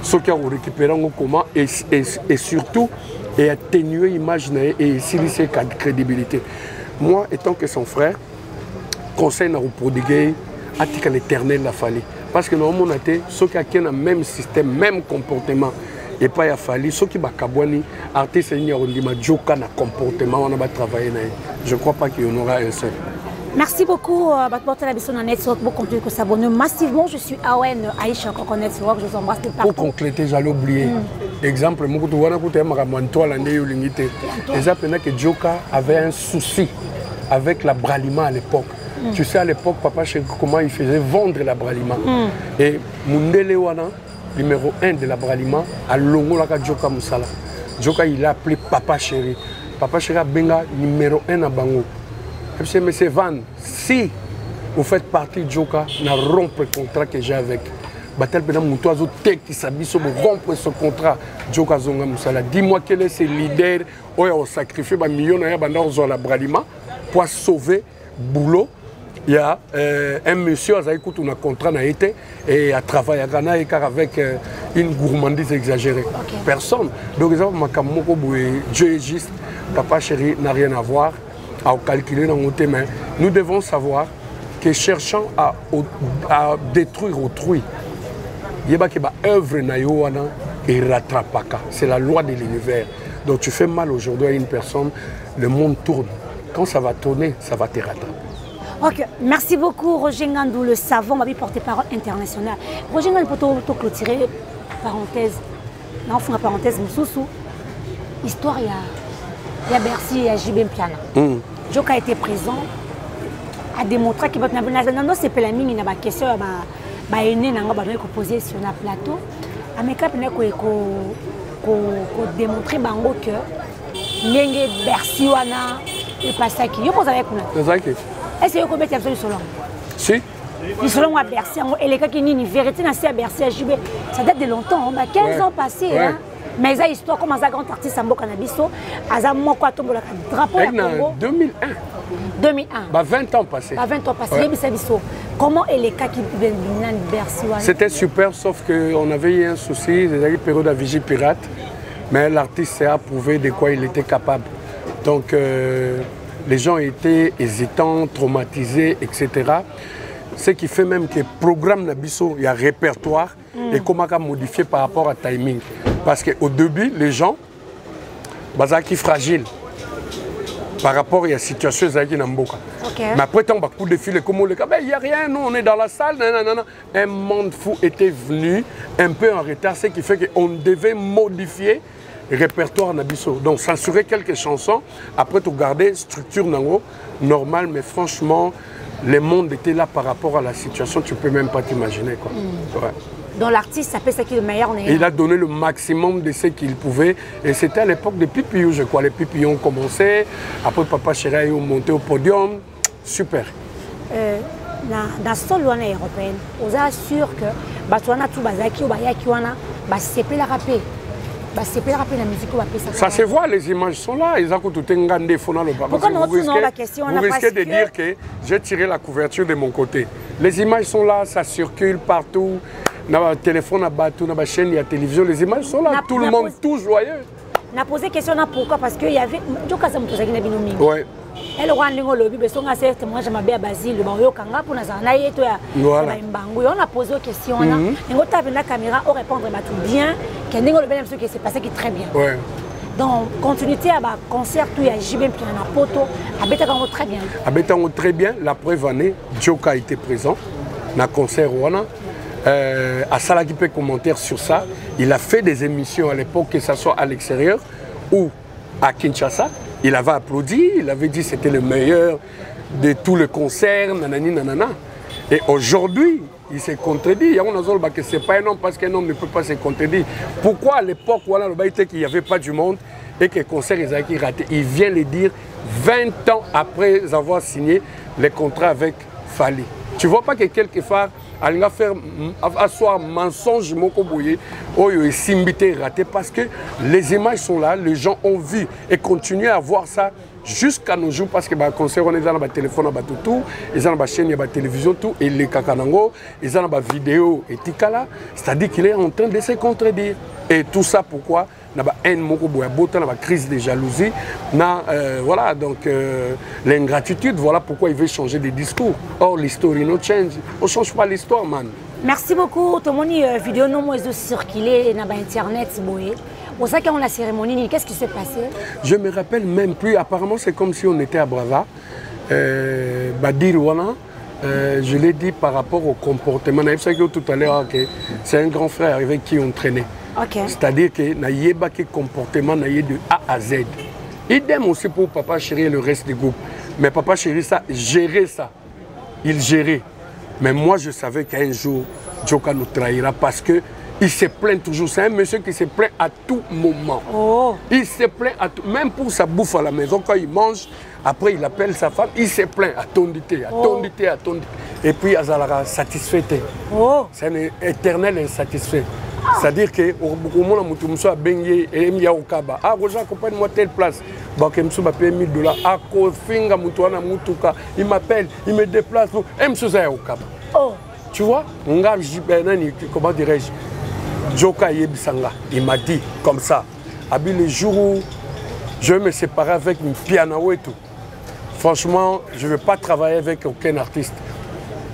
ce qui a récupéré comment et surtout et atténuer l'image et s'illuser sa crédibilité. Moi, étant que son frère, conseil à prodiguer à l'éternel la Fally. Parce que normalement on a été ceux qui ont le même système, même comportement. Et pas il a fallu ceux qui ont kabwani artiste ni ondima Djoka na comportement on a travaillé. Je crois pas qu'il y en aura un seul. Merci beaucoup Batporter la Bisson Network pour continuer de s'abonner massivement. Je suis Awen Aïcha Coco Network, je vous embrasse de partout. Pour compléter, j'allais oublier. Exemple, moi tu vois que Maramantoa l'année où l'unité. Déjà pendant que Djoka avait un souci avec la Bralima à l'époque. Tu sais à l'époque papa chéri comment il faisait vendre la Bralima. Et Mundele Wana numéro 1 de la Bralima à Longolaka Djoka Moussala. Djoka il a appelé papa chéri. Papa chéri a benga numéro 1 à Bango. Mais c'est Van, si vous faites partie de Djoka, na rompre le contrat que j'ai avec. Batel pendant mon toiseau qui s'habille sur rompre ce contrat. Djoka Zonga Moussala. Dis-moi quel est ce leader où il a sacrifié des millions de la Bralima pour sauver boulot. Il y a un monsieur qui a écouté un contrat et a travaillé avec une gourmandise exagérée. Okay. Personne. Donc, Dieu est juste, papa chéri n'a rien à voir à calculer dans nos mains. Nous devons savoir que cherchant à détruire autrui, il y a une œuvre et rattrape. C'est la loi de l'univers. Donc tu fais mal aujourd'hui à une personne, le monde tourne. Quand ça va tourner, ça va te rattraper. Ok, merci beaucoup Roger Ngandou, le savant, ma vie porte-parole international. Roger Ngandou, pour clôturer, parenthèse, non, on fait une parenthèse, Moussoussou, histoire, il y a Bercy, il y a JB Mpiana. Joka a été présent, a démontré qu'il va être dans ce pays, il y a des questions, il y a des posées sur le plateau. Mais quand il y a démontré que Bercy, il passe à qui? Je pose avec vous. Est-ce que vous avez fait ça? Si. Selon moi, Bercy, et les cas qui n'y vérité, à Bercy, à JB, ça date de longtemps, 15 ans passés. Ouais. Mais il y a une histoire comme un grand artiste en Bokanabissou, à Zammo Kwatombo, le drapeau en 2001. 2001. 20 ans passés. 20 ans passés. Comment est les cas qui viennent de Bercy? C'était super, sauf qu'on avait eu un souci, il y a eu une période de vigie pirate, mais l'artiste s'est approuvé de quoi il était capable. Donc, les gens étaient hésitants, traumatisés, etc. Ce qui fait même que le programme Nabiso, il y a répertoire et comment modifier par rapport à timing. Parce qu'au début, les gens, ils sont fragiles par rapport à la situation qui Namboka. Mais après, on va coup de fil, il n'y a rien, nous on est dans la salle. Nanana. Un monde fou était venu un peu en retard, ce qui fait qu'on devait modifier le répertoire Nabiso. Donc censurer quelques chansons, après tout garder structure normale, mais franchement, le monde était là par rapport à la situation, tu ne peux même pas t'imaginer. Ouais. Donc l'artiste, ça fait ce qu'il est le meilleur. Il a donné le maximum de ce qu'il pouvait. Et c'était à l'époque des Pipillons, je crois. Les Pipillons ont commencé. Après, Papa Chéri est monté au podium. Super. Dans cette loi européenne, on assure que c'est la rapé. Ça se voit, les images sont là. Ils ont tout engagé. Pourquoi nous la question? Vous risquez de dire que j'ai tiré la couverture de mon côté. Les images sont là, ça circule partout. Dans le téléphone, dans la chaîne, il y a la télévision, les images sont là. Tout le monde, tout joyeux. On a posé question pourquoi? Parce qu'il y avait. Ouais. Elle a dit que moi je m'appelle Basile, on a posé une question, on a la caméra, on répondre bien, que c'est passé très bien. Ouais. Donc, continuité à concert, il y a JB qui a un poteau, à très bien. À très bien, la preuve année, Joka a été présent dans le concert. À Salaki peut commenter sur ça. Il a fait des émissions à l'époque, que ce soit à l'extérieur ou à Kinshasa. Il avait applaudi, il avait dit que c'était le meilleur de tous les concerts, nanani, nanana. Et aujourd'hui, il s'est contredit. Il y a que ce n'est pas un homme parce qu'un homme ne peut pas se contredire. Pourquoi à l'époque, qu'il n'y avait pas du monde et que le concert est raté? Il vient le dire 20 ans après avoir signé le contrat avec Fali. Tu ne vois pas que quelque part, il va faire asseoir mensonge mokoboye oyo et simbité raté parce que les images sont là, les gens ont vu et continuent à voir ça jusqu'à nos jours parce que le concert on est dans le téléphone, tout, ils ont la chaîne, il y a la télévision, tout, et les kakanango, ils ont la vidéo et tikala, c'est-à-dire qu'il est en train de se contredire. Et tout ça pourquoi? Il y a une crise de jalousie, voilà, donc l'ingratitude, voilà pourquoi il veut changer de discours. Or, l'histoire no change, on ne change pas l'histoire, man. Merci beaucoup. Tout le monde vidéo non circulé sur Internet. Pour ça, quand on a la cérémonie, qu'est-ce qui s'est passé? Je ne me rappelle même plus. Apparemment, c'est comme si on était à Brava. Badir Wana, je l'ai dit par rapport au comportement. Tout à l'heure, c'est un grand frère avec qui on traînait. Okay. C'est-à-dire que y a un comportement de A à Z. Idem aussi pour Papa Chéri et le reste du groupe. Mais Papa Chéri, ça, gérait ça. Il gérait. Mais moi, je savais qu'un jour, Joka nous trahira parce qu'il se plaint toujours. C'est un monsieur qui se plaint à tout moment. Oh. Il se plaint à tout. Même pour sa bouffe à la maison, quand il mange, après il appelle sa femme, il se plaint à tondité, à tondité, à tondité. Et puis, il sera satisfait. Oh. C'est un éternel insatisfait. C'est-à-dire que au moment où je suis à Bengue et il y a au Kaba, ah, accompagne-moi telle place. Je me suis payé $1000. Ah, il m'appelle, il me déplace. Je suis au Kaba. Oh. Tu vois, comment dirais-je? Joka Yebisanga, il m'a dit comme ça. Le jour où je vais me séparer avec une piano et tout, franchement, je ne veux pas travailler avec aucun artiste.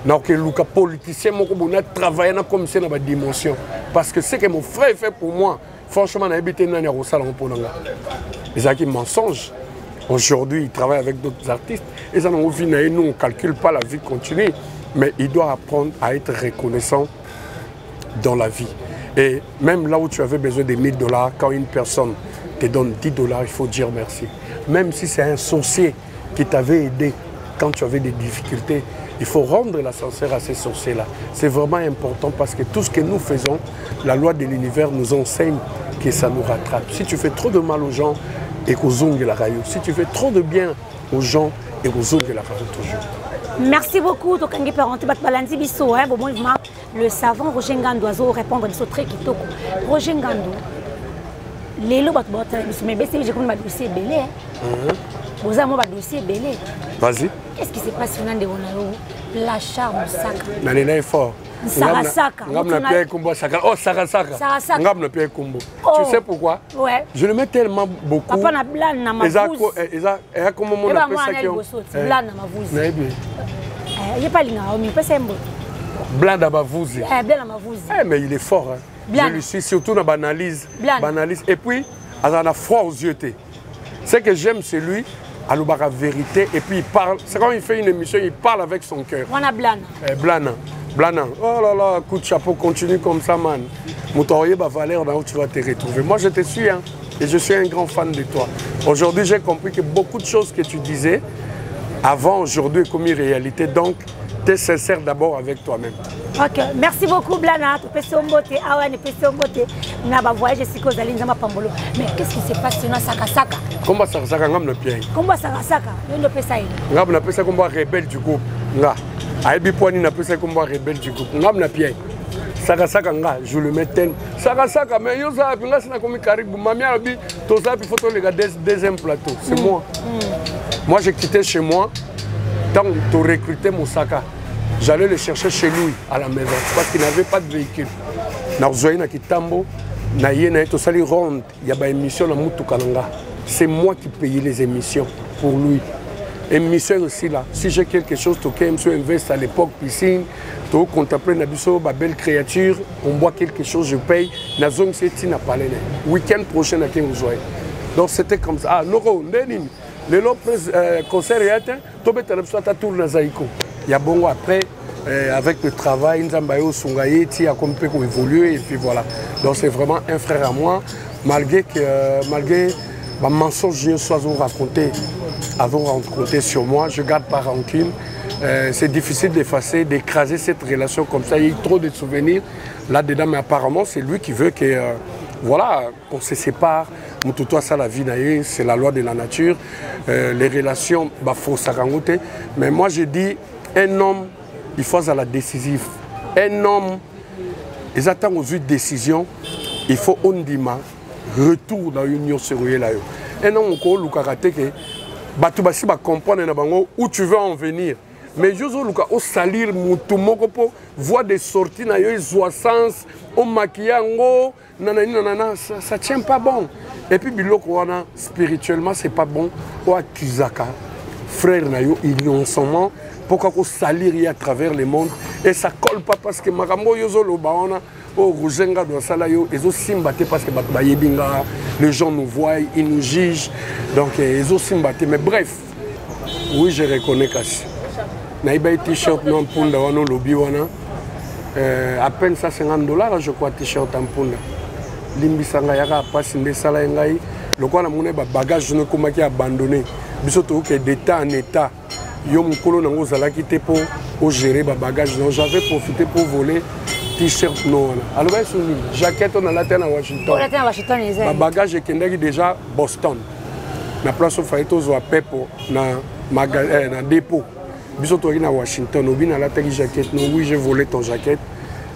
Donc, le politicien, je travaille comme ça dans ma dimension. Parce que ce que mon frère fait pour moi, franchement, ils ont mensonge. Aujourd'hui, il travaille avec d'autres artistes. Et ça, nous, on ne calcule pas la vie continue. Mais il doit apprendre à être reconnaissant dans la vie. Et même là où tu avais besoin de 1 000 $, quand une personne te donne 10 $, il faut dire merci. Même si c'est un sorcier qui t'avait aidé quand tu avais des difficultés, il faut rendre l'ascenseur à ces sorciers-là. C'est vraiment important parce que tout ce que nous faisons, la loi de l'univers nous enseigne que ça nous rattrape. Si tu fais trop de mal aux gens, et qu'aux ongles la rayon. Si tu fais trop de bien aux gens, et aux ongles la rayon toujours. Merci beaucoup. Le savant Roger Ngando a répondre à ce très kitoko. Roger Ngando, les lots j'ai comme un dossier belé. Vous avez un dossier belé. Vas-y. Qu'est-ce qui se passe dans les la charme sacre. Nalena est fort. Sarasaka. Oh, Sarasaka. Tu sais pourquoi? Ouais. Je le mets tellement beaucoup. Papa na blan na mavuzi. Et comment on appelle ça qui blan na mavuzi. Il n'y a pas l'ina, mais pas simple. Blan na mavuzi. Blan na mavuzi. Mais il est fort. Je lui suis surtout dans l'analyse. Et puis, il a froid aux yeux. Ce que j'aime, c'est lui. À la vérité. Et puis, il parle. C'est quand il fait une émission, il parle avec son cœur. On a Blana. Blana. Blana. Oh là là, coup de chapeau, continue comme ça, man. Moutaurier, Valère, là où tu vas te retrouver. Moi, je te suis, hein, et je suis un grand fan de toi. Aujourd'hui, j'ai compris que beaucoup de choses que tu disais avant, aujourd'hui, est comme une réalité. Donc, tu es sincère d'abord avec toi-même. Ok, merci beaucoup, Blana. Tu peux se beauté. Ah ouais, tu peux se beauté. On a voyagé ici aux Alines, Pambolo. Mais qu'est-ce qui se passe dans Sakasaka? Comment Sakasaka, on a le pied? Comment Sakasaka? On a fait ça. On a fait ça comme un rebelle du groupe. Aïbi Poani n'a pas fait comme un rebelle du groupe. On a le pied. Sakasaka, je le mets tel. Sakasaka, mais yo ça, là c'est comme Caribou. Mamie a dit, tout ça, il faut te regarder deuxième plateau. C'est moi. Moi, j'ai quitté chez moi. Tant tu recrutais Moussaka. J'allais le chercher chez lui à la maison parce qu'il n'avait pas de véhicule. C'est moi qui payais les émissions pour lui. Émission aussi là. Si j'ai quelque chose, tu investis à l'époque piscine, tu contemples une belle créature, on boit quelque chose, je paye. La zone c'est n'a pas les week-end prochain à Kenzoé. Donc c'était comme ça. Ah, Noro, Ndenim. Le concert est atteint, tu peux te tourner à Zaïko. Il y a bon après, avec le travail, Nzambayo Sungaye, qui a compris qu'on évolue et puis voilà. Donc c'est vraiment un frère à moi, malgré ma mensonge soit raconté sur moi, je ne garde pas rancune. C'est difficile d'effacer, d'écraser cette relation comme ça. Il y a trop de souvenirs là-dedans, mais apparemment c'est lui qui veut que voilà, qu'on se sépare. Ça, la vie, c'est la loi de la nature. Les relations, il faut s'arranger. Mais moi, je dis, un homme, il faut à la décisive. Un homme, ils attendent aux décisions, il faut on dit retour dans l'union sérieuse là. Un homme, il faut comprendre où tu veux en venir. Mais je veux salir tout mon copo, voir des sorties, sens, on maquille, ça tient pas bon. Et puis spirituellement c'est pas bon. Kizaka, frère nayo, ils ont son nom. Pourquoi qu'on salir à travers le monde et ça colle pas parce que marambo yozolo baona au Rougenga doit salayo ils ont simbaté parce que les gens nous voient, ils nous jugent donc ils ont simbaté mais bref oui je reconnais Kassi. Naïba t-shirt non punda wana lobby wana à peine ça $50 je crois t-shirt en punda limbisanga yaka passe ndesala ngai lokwa na mona ba bagage ne komaki abandonné biso to que d'état en état yo mukolo nango zalaki te pour gérer ba bagage non j'avais profité pour voler t-shirt non alors ba soni jaquette on a la terre à Washington ba bagage kendaki déjà Boston na place au faito zo pepo na magasin na dépôt biso to na Washington obi na la terre jaquette non oui j'ai volé ton jaquette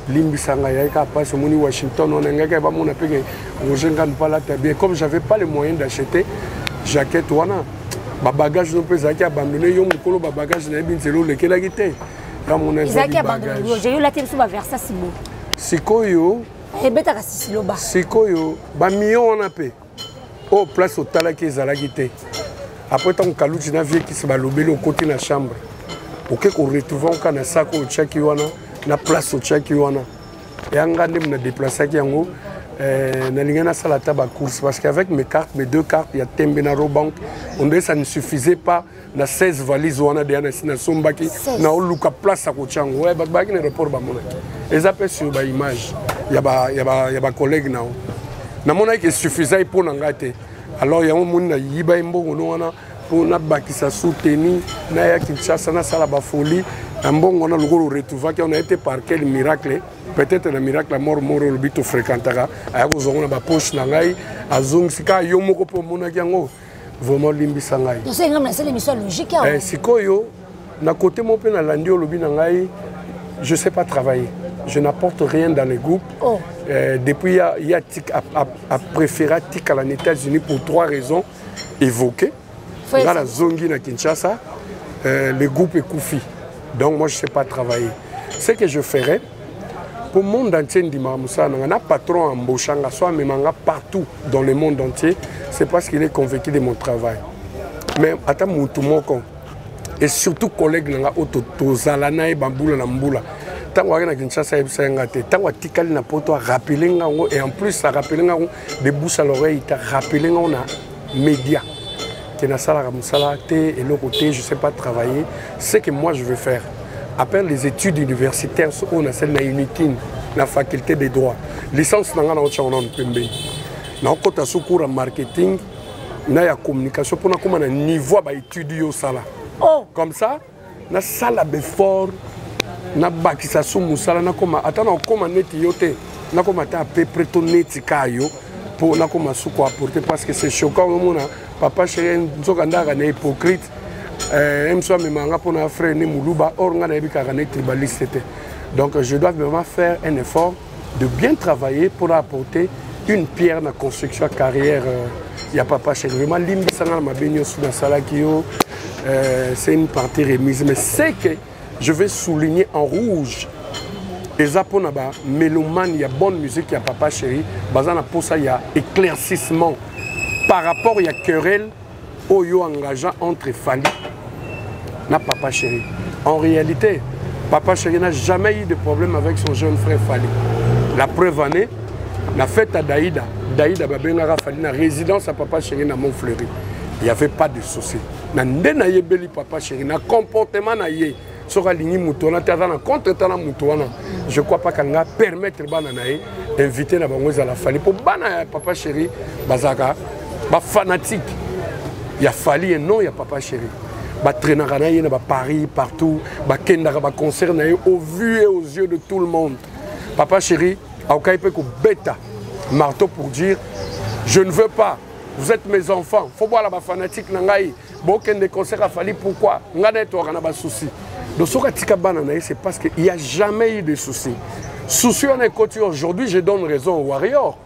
limbisanga yaka passe moni Washington on ngaka ba mona peke Rogenga ne pas la bien comme j'avais pas les moyens d'acheter jaquette wana ba bagage no pesa ki abandonné yo mukolo ba bagage na binzelo lekela kité ya mona zaki abandonné j'ai eu la tête sur ba versa sibo sikoyo ebeta ka sisiloba sikoyo ba million on a payé au place au talaki ezala kité après tant kaluti na vie qui se ba lobelo côté na chambre OK qu'on retrouve on kana sako chaki wana na place au chaki wana et anga ndem na déplacer ki yango Nalingana salata ba course parce qu'avec mes cartes, mes 2 cartes, il y a Tembenaro Bank. On dirait ça ne suffisait pas. Na 16 valises wana de na sombaki na oluka place à Kochango. Ouais, ba ki aéroport ba mona. Les appels sur ba image. Il y a ba collègue na. Na mona qui suffisait pour ngate. Alors il y a un monde na yiba imbo wana pour na bakisa soutenu na ya Kinshasa na sala ba folie. Ambongo na lugolo retrouva qui on a été par quel miracle. Peut-être le miracle la mort le bito fréquentera aya kozonga ba poche na ngai azongisika yo moko po mona kiango vraiment limbisa ngai to c'est ngam c'est l'émission logique sikoyo na côté mon pe na landi olobi na ngai je sais pas travailler je n'apporte rien dans les groupes depuis il y a tic a préféré tic à les États-Unis pour 3 raisons évoquées dans la zongi na Kinshasa les groupes est Koufi donc moi je sais pas travailler ce que je ferais pour le monde entier, un patron embauchant, soit même partout dans le monde entier, c'est parce qu'il est convaincu de mon travail. Mais attends, et surtout collègues, et en plus ça rappelle des bouches à l'oreille, rappelle média. Et l'autre côté, je ne sais pas travailler. Ce que moi je veux faire. Après les études universitaires, on a celle UNITIN, la faculté des droits. Licence dans la côté de marketing, na ya communication pour na niveau ba étudier sala. Comme ça, na sala befort, na bakisa sou musala na koma atana koma neti yote, na koma ta peu près ton neti kayo pour na koma sou ko apporter parce que c'est choquant mona papa chéri nzokanda na hypocrite. Donc je dois vraiment faire un effort de bien travailler pour apporter une pierre dans la construction de carrière. Il n'y a pas chez vraiment c'est une partie remise. Mais c'est que je vais souligner en rouge. Les Japonais, mélomane, il y a bonne musique, il y a papa chéri. Pour ça, il y a éclaircissement. Par rapport, il y a querelle oyo engageant entre Fali et papa chéri. En réalité, papa chéri n'a jamais eu de problème avec son jeune frère Fali. La preuve en est, la fête à Daïda. Daïda Babengara Fali, la résidence à papa chéri dans Montfleury. Il n'y avait pas de souci. Na ndena yebeli papa chéri, na comportement na ye. Sora ligni mutona tazana contre tana mutona. Je crois pas qu'elle va permettre bananae d'inviter na bangoza la Fali pour bana papa chéri bazaka ba fanatique. Il y a Fali et non il y a papa chéri. Ba traînera na ye na ba Paris partout, ba kendara ba concert na ye au vu et aux yeux de tout le monde. Papa chéri a okaipe ko beta marteau pour dire je ne veux pas. Vous êtes mes enfants. Faut voir la fanatique nangai. Beaucoup de concerts a fallu pourquoi? Ngana to kana ba souci. Donc c'est parce qu'il n'y a jamais eu de soucis. Souci on est côté aujourd'hui, je donne raison aux Warriors.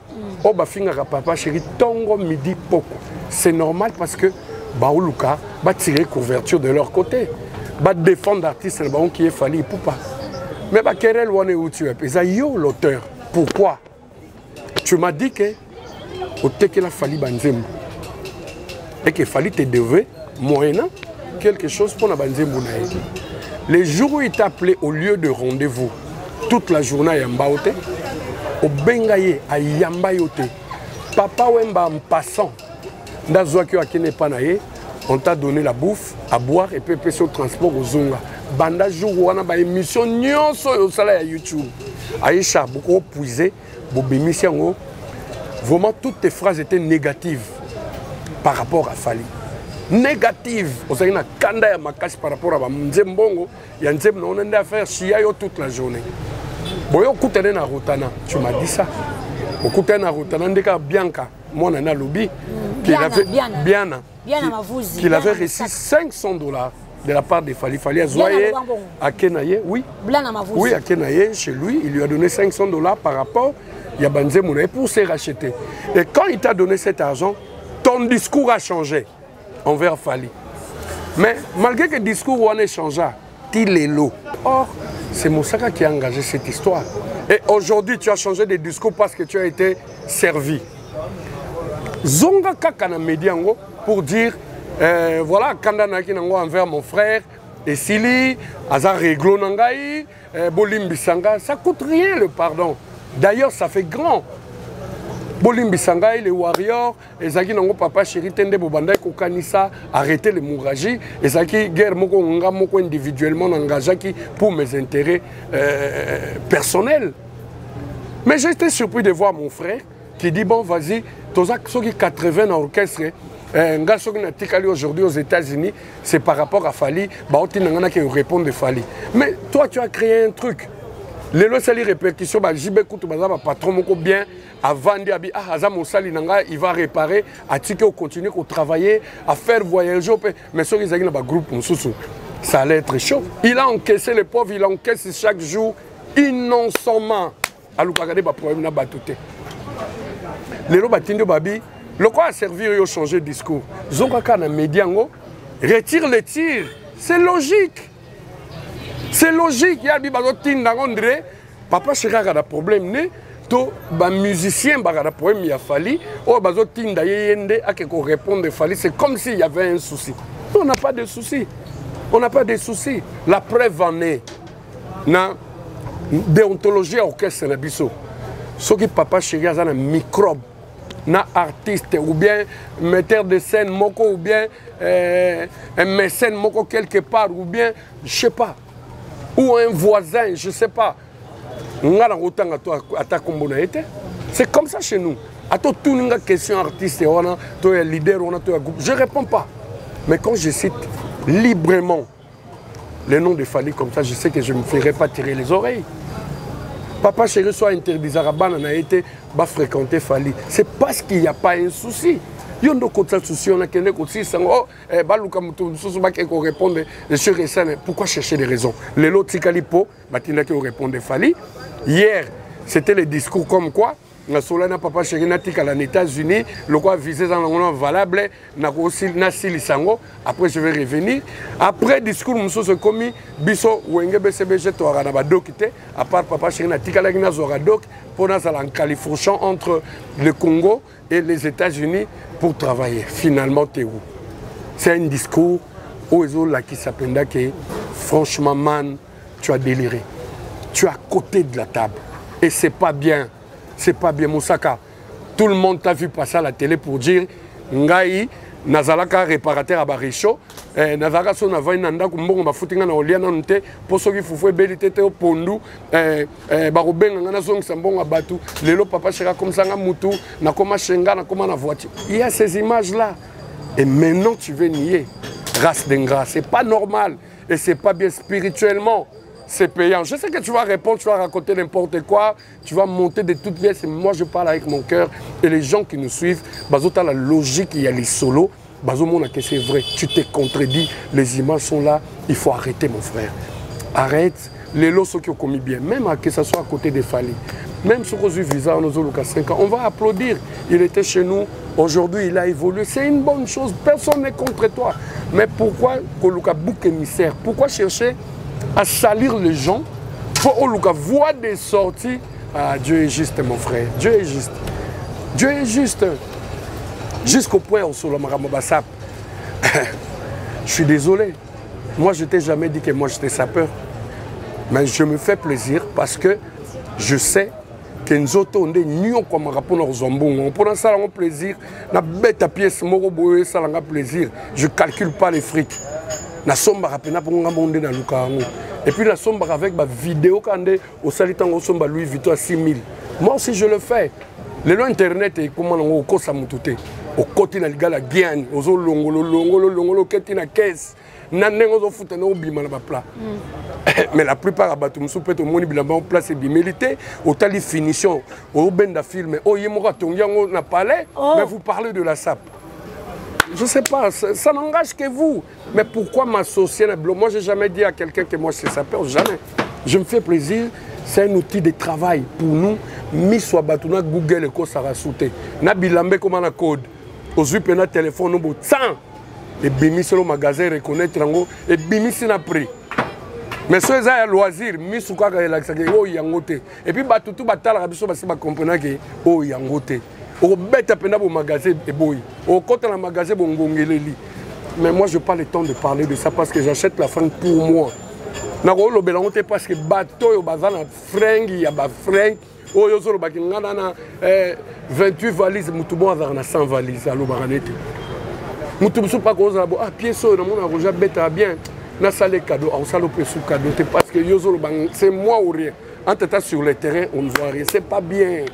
Oh bah finira papa chéri tongo midi poko. C'est normal parce que Baoluka va tirer couverture de leur côté. Va défendre l'artiste qui est fallu pour pas. Mais bah querelle on est où tu es? C'est yo l'auteur. Pourquoi? Tu m'as dit que au qu'il a fallu banzembo et qu'il fallait te devait moyennant quelque chose pour la banzembo naïe. Les jours où il t'a appelé au lieu de rendez-vous, toute la journée à Yambaote, au Bengaye à Yambayote, papa Wemba en passant, on t'a donné la bouffe à boire et puis au transport au Zunga. Banda jour où on a une émission au salaire à YouTube. Aïcha, beaucoup puisé, vraiment toutes tes phrases étaient négatives par rapport à Fali. Négative. Vous avez une kanda ya makasi par rapport à Mzembongo. Il y a Nzembo, on a affaire Chiayo toute la journée. Boyo koutene na Rotana, tu m'as dit ça. Au koutene na Rotana, ndeka Bianca, moi nana Lobi, qu'il avait reçu $500 de la part de Fali. Fali a zoyé à Kenaye, oui. Oui, à Kenaye, chez lui, il lui a donné $500 par rapport à Yabanzembo pour se racheter. Et quand il t'a donné cet argent, ton discours a changé envers Fali. Mais malgré que le discours a changé, il est lot. Or, c'est Moussaka qui a engagé cette histoire. Et aujourd'hui, tu as changé de discours parce que tu as été servi. Zonga Kakana Mediango pour dire voilà, Kandana Kinango envers mon frère, et Sili, Azar Reglo Nangaï, Bolim Bissanga, ça coûte rien le pardon. D'ailleurs, ça fait grand. Bolimbisangai, les warriors, ezaki nango papa chéri tende bobanda ko kanisa, arrêter l'hémorragie, ezaki guerre moko nga moko individuellement engagaki pour mes intérêts personnels. Mais j'étais surpris de voir mon frère qui dit bon vas-y, tozak soki 80 orchestre nga soki na tikali aujourd'hui aux États-Unis, c'est par rapport à Fali, ba otina ngana ki répondre de Fali. Mais toi tu as créé un truc. Les lois sali répercussions, JB Koutou Bazaba patron moko bien avant de dire ah Azam Sali nanga il va réparer, à ticket continuer à travailler, à faire voyager, mais sur les agents groupe ça allait être chaud. Il a encaissé les pauvres, il encaisse chaque jour innocemment. Alors regardez pas problème na batouté. Les lois batindio babi, le quoi a servi à changer de discours. Zonga na médiango retire les tirs, c'est logique. C'est logique, il y a des André, papa chéri a des problèmes, to ba musicien a des problèmes, il a fallu, oh bazo tinda yende a quelque répondre fallu, c'est comme s'il y avait un souci. On n'a pas de souci. On n'a pas de souci. La preuve en est. Na déontologie orchestre na biso. Ce qui papa chéri a un microbe. Na artiste ou bien metteur de scène moko ou bien un mécène moko quelque part ou bien je sais pas. Ou un voisin, je ne sais pas. C'est comme ça chez nous. À toute question artiste, leader, je ne réponds pas. Mais quand je cite librement les noms de Fali comme ça, je sais que je ne me ferai pas tirer les oreilles. Papa chéri soit interdit, Zaraban a été fréquenter Fali. C'est parce qu'il n'y a pas un souci. Il y a un souci, on a quelqu'un qui répondre pourquoi chercher des raisons. Les lots Tikalipo, qui répondent Fali. Hier, c'était le discours comme quoi, na Solana papa chéri natika aux États-Unis, le quoi visé dans le valable, na aussi na silisango. Après je vais revenir. Après discours monsieur se commis biso wenge BCBG to arana badokité à part papa chéri natika la gina zoradok pour na en Californie entre le Congo et les États-Unis pour travailler. Finalement t'es où? C'est un discours où ils ont là qui s'appelle que franchement man, tu as déliré. Tu es à côté de la table et c'est pas bien. C'est pas bien, Moussaka. Tout le monde t'a vu passer à la télé pour dire Ngai, Nazalaka réparateur à Baricho, Nazalaka son avant Nanda Kumbongo, Bafoutinga na Oliana Nte, pour ceux qui font bélité au Pondu, Baroben, Nanazong Sambon à Batu, Lelo Papa Chera comme Sanga Moutou, Nakoma Shenga, Nakoma na voiture. Il y a ces images-là. Et maintenant tu veux nier. Race d'ingrat, c'est pas normal. Et c'est pas bien spirituellement. C'est payant. Je sais que tu vas répondre, tu vas raconter n'importe quoi, tu vas monter de toutes pièces. Moi, je parle avec mon cœur et les gens qui nous suivent, tu as la logique, il y a les solos. C'est vrai, tu t'es contredit, les images sont là, il faut arrêter, mon frère. Arrête. Les lots qui ont commis bien, même que ce soit à côté des Fali, même sur le visa, on a 5 ans, on va applaudir. Il était chez nous, aujourd'hui il a évolué, c'est une bonne chose, personne n'est contre toi. Mais pourquoi Koluka bouc émissaire? Pourquoi chercher à salir les gens pour voir des sorties? Ah, Dieu est juste, mon frère. Dieu est juste. Dieu est juste. Jusqu'au point où sur le Maramabassap. Je suis désolé. Moi, je ne t'ai jamais dit que moi, j'étais sapeur. Mais je me fais plaisir parce que je sais que nous autres, on est nuons comme rapport aux zombons. On prend ça en plaisir. La bête à pièce, moroboé, ça en plaisir. Je ne calcule pas les frics. Na somba rapena pour ngamonde na lukango. Et puis la somba avec ma vidéo quand au salitango somba Louis Vuitton à 6000. Moi aussi je le fais. Le long internet et comment on kosa mutute. Au côté na ligala giani, ozo longolo keti na caisse. Na nengo zo futa na obima na ba plat. Mais la plupart abatu musu peut au moni bilamba en place et bimélité, au tali finition, au benda film, au yemora tongiango na palais, mais vous parlez de la SAP. Je ne sais pas, ça n'engage que vous. Mais pourquoi m'associer? Moi, je n'ai jamais dit à quelqu'un que moi, c'est sapeur, jamais. Je me fais plaisir, c'est un outil de travail pour nous. Mi soit batuna Google et ko sara souté. Na bilambe comme un code. Aux yeux pena téléphone nombre 100. Et bimi sur le magasin reconnaître rango et bimi c'est na prix. Mais ceux qui ont loisir, mi souka ka relaxer oh yangote. Et puis batutu batala rabiso basi ba comprendre que oh yangote. Au bête à peine au magasin et boy. Au côté de magasin bongongeleli. Mais moi je n'ai pas le temps de parler de ça parce que j'achète la fringue pour moi. Na ko lo belangote parce que bateau yo bazana fringue ya ba fringue oh yozolo bakingana na 28 valises mutubo azana 100 valises alo baranete mutubo pas cause la ah pièce na mona roja beta bien na salé cadeau on salo pesu cadeau parce que yozolo c'est moi ou rien en tête sur le terrain on ne voit rien c'est pas bien.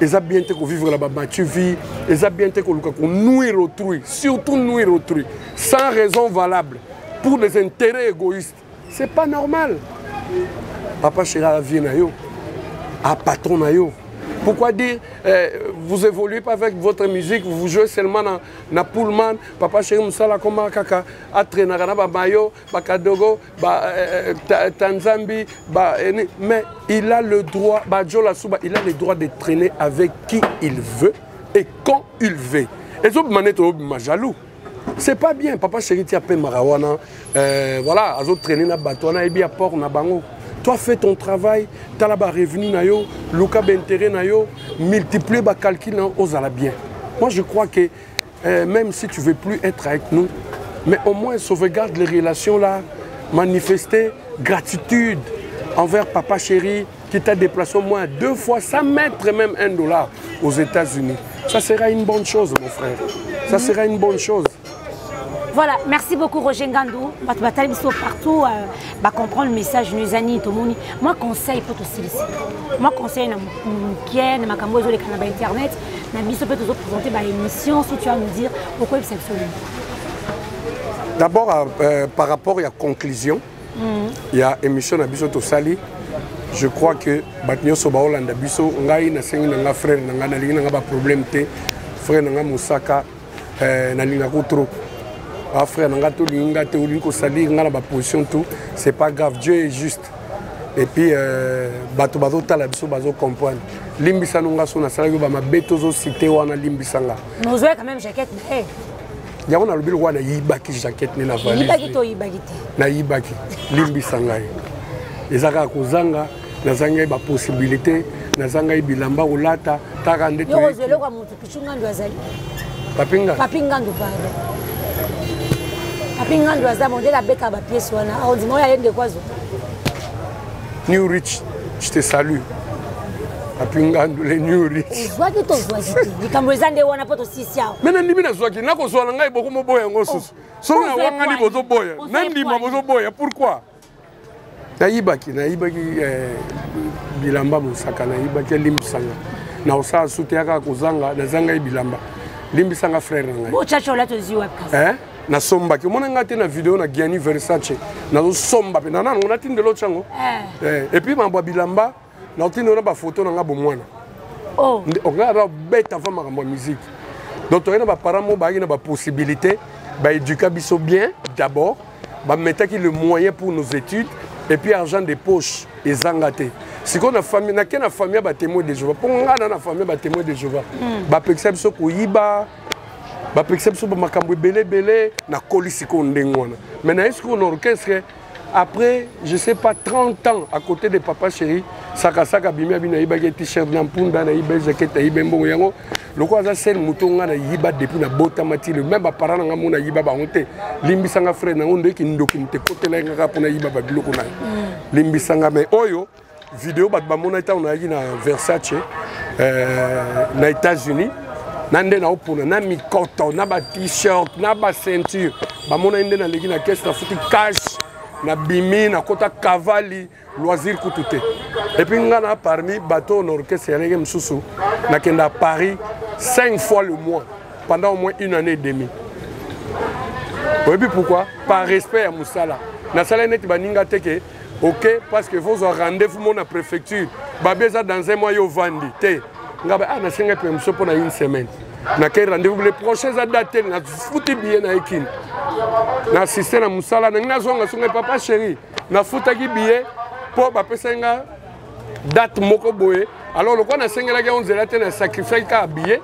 Ils ont bien été vivre là-bas, tu vis, ils ont bien été nuire autrui, surtout nuire autrui, sans raison valable, pour des intérêts égoïstes. C'est pas normal. Papa Chéri vient à yo, à patron à yo. Pourquoi dire, vous évoluez pas avec votre musique, vous jouez seulement dans Pullman, Papa Chéri Moussala Koma Kaka, Atrenagana Babayo, Bakadogo, Tanzambi, mais il a le droit, il a le droit de traîner avec qui il veut et quand il veut. Et ça, c'est jaloux. C'est pas bien, Papa Chéri Tiapé Marawana, voilà, ils ont traîné dans Batouana et bien port na bango. Toi, fais ton travail, tu as là-bas revenu, le cas d'intérêt, multiplier le calcul aux ala bien. Moi, je crois que même si tu ne veux plus être avec nous, mais au moins sauvegarde les relations là, manifester gratitude envers Papa Chéri qui t'a déplacé au moins 2 fois sans mettre même $1 aux États-Unis. Ça sera une bonne chose, mon frère. Ça sera une bonne chose. Voilà, merci beaucoup Roger Ngandou. Partout, comprendre le message Nuzani Tomoni. Moi conseil pour tout ceci. Moi conseil na Mukien, na Makambo les canaux internet, na biso peut toujours présenter ba émission si tu vas nous dire pourquoi il s'excelle. D'abord par rapport à la conclusion, il y a émission na biso to sali. Je crois que Batnyo Soba Hollanda biso ngai na sengi na frère na na linga ba problème te frère na Musaka na linga ko frère, c'est pas grave, Dieu est juste. Et puis, bato tala biso bazo comprendre. Limbisa nunga sona sala ba mabetozo cité wana limbisanga. Nous jouons quand même jaquette. Ya on a le wana yibaki jaquette na valise. Yibaki to yibaki te. Na yibaki limbisanga. Ezaka kozanga na zanga ba possibilité na zanga bilamba olata takande to. Yo zelo kwa mutu kichunga ndo azali. Papinga. Papinga ndo pale. Papinga ndo azali modela beka ba pièce wana. On dit moi yende kwazo. New Rich, je te salue. Apingando les New Rich. Zwaki to zwaki. Nikamwezande wana poto sisi yao. Mena ndimi na zwaki nako zwala ngai boko moboya ngosusu. So na wanga ni bozo boya. Nandi ma bozo boya. Pourquoi? Naibaki bilamba musaka naibaki limbisanga. Na osa sutiaka kozanga na zanga bilamba. Limbisanga frère ngai. Bo chacho la to ziwa kasi. Na somba ki mona ngate na vidéo na Gianni Versace na somba pe na on a tinde l'autre chango et puis ma bilamba na tinde na ba photo na nga bomwana on a bête avant ma musique donc on a ba parents mo ba na ba possibilité ba éduquer biso bien d'abord ba mettre qui le moyen pour nos études et puis argent de poche et zangate si qu'on a famille na kena famille ba témoin de Jéhovah pour nga na famille ba témoin de Jéhovah ba pexem so ko yiba ba perception ba makambo belé na kolisi ko ndengwana maintenant est-ce qu'on orchestre après je sais pas 30 ans à côté de Papa Chéri saka bimia bina ibage t-shirt na mpunda na ibe jacket ibe mbongo yango loko za sel mutonga na yiba depuis na bota matile même ba parana nga mona yiba ba honte limbisanga frère na ngondo ki ndoki mte kotela nga pona yiba ba biloko na limbisanga mais oyo vidéo ba mona ita on a na Versace na États-Unis nande na opona na mikoto na ba t-shirt na ba ceinture ba mona inde na legi na caisse na futi cash na bimi na kota cavali loisir kutute et puis ngana parmi bateau orchestre ya legi msusu na kenda à Paris 5 fois le mois pendant au moins 1 année et demie. Et puis pourquoi? Par respect à Moussala na sala net baninga teke OK parce que vous avez rendez-vous mon à préfecture babeza dans un mois yo vandi te ngabe na singa pe mso pour une semaine na quel rendez-vous les prochaines dates na futi bien na ekine na assisté na Moussala na zonga songa Papa Chéri na futaki billet pour ba pesenga date moko boye alors le ko na sengela ke on zela te na sacrifice ka billet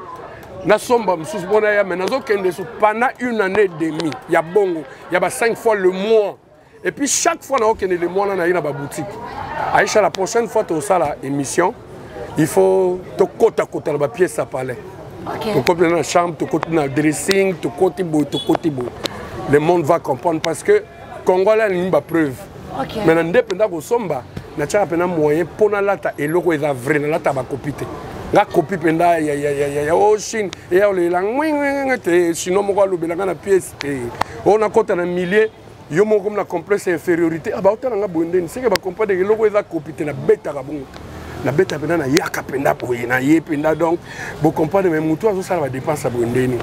na somba msusu bona ya mais nazo kende so pendant 1 année et demie ya bongo ya ba 5 fois le mois et puis chaque fois na okende le mois na ina ba boutique Aïcha la prochaine fois tu ça la émission il faut te côté la pièce à parler. Tu côté dans la chambre, tu côté dans le dressing, tu côté beau. Le monde va comprendre parce que Congolais n'a pas preuve. Mais indépendant de Somba, natiaka pena moyen pona lata eloko eza vrai na lata ba copie te nga copie penda ya Chine et ya le lang te sinon moko alobelanga na pièce te on kota na millier yo moko na complexe infériorité aba otala nga bondeni c'est que ba comprendre que eloko eza copie te na beta ka bongo na beta penda na yaka penda poye na ye penda donc vous comprenez même mutu azo sala ba dépense à bondeni.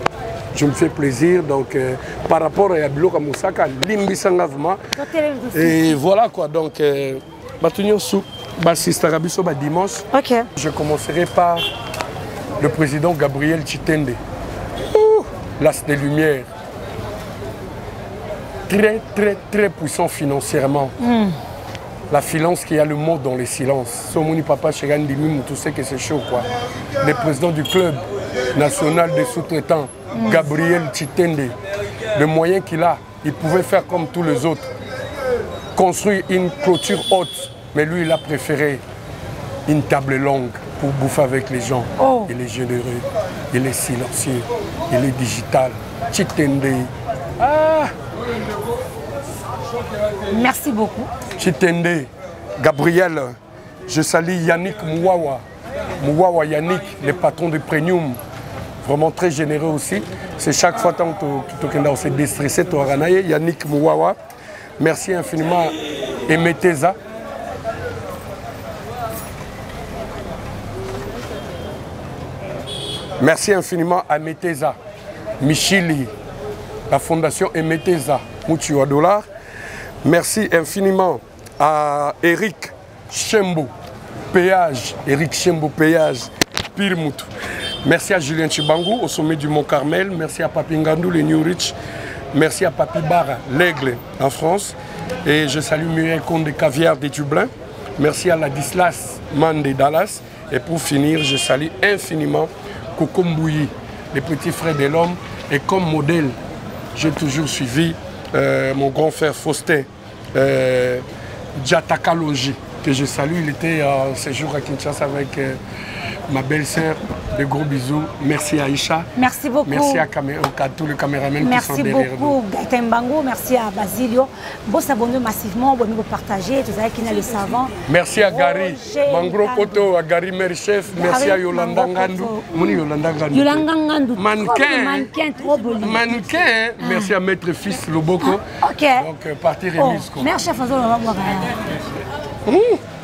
Je me fais plaisir donc par rapport à Biloko Moussaka limbisanga vraiment et voilà quoi donc Batunyo sou Bassista Rabiso ba dimanche. OK. Je commencerai par le président Gabriel Chitende. L'as des lumières. Très puissant financièrement. La finance qui a le mot dans les silences. Somoni Papa Chegandimi, tout sait que c'est chaud quoi. Le président du club national des sous-traitants, Gabriel Chitende, le moyen qu'il a, il pouvait faire comme tous les autres. Construire une clôture haute, mais lui il a préféré une table longue pour bouffer avec les gens. Il est généreux, il est silencieux, il est digital. Chitende. Merci beaucoup. Chitende, Gabriel, je salue Yannick Mouawa. Mouawa Yannick, le patron de Premium. Vraiment très généreux aussi. C'est chaque fois que tu s'est déstressé, tu as Yannick Mouawa. Merci infiniment, Emeteza. Merci infiniment à Emeteza, Michili, la fondation Emeteza, Mouchua Dollar. Merci infiniment à Eric Chembo, Péage, Eric Chembo, Péage, Pirmoutou. Merci à Julien Chibangu au sommet du Mont Carmel. Merci à Papi Ngandou, le New Rich. Merci à Papi Barra, l'Aigle en France. Et je salue Muriel Comte de Caviar de Dublin. Merci à Ladislas Man de Dallas. Et pour finir, je salue infiniment Coco Mbouyi, les petits frères de l'homme. Et comme modèle, j'ai toujours suivi mon grand frère Faustin Djatakalogi, que je salue. Il était en séjour à Kinshasa avec ma belle-sœur. De gros bisous. Merci à Aïcha. Merci beaucoup. Merci à tous les caméramans qui sont derrière nous. Merci beaucoup, Gaëtan Bango. Merci à Basilio. Vous s'abonnez massivement, vous partagez. Vous savez qu'il y a le savant. Merci à Gary Mangro Koto, à Gary Merchef. Merci à Yolanda Ngandou. Yolanda Ngandou. Yolanda Ngandou. Mannequin, trop beau. Mannequin. Merci à Maître Fils Loboko. OK. Donc, partie remise. Merci à Fazol.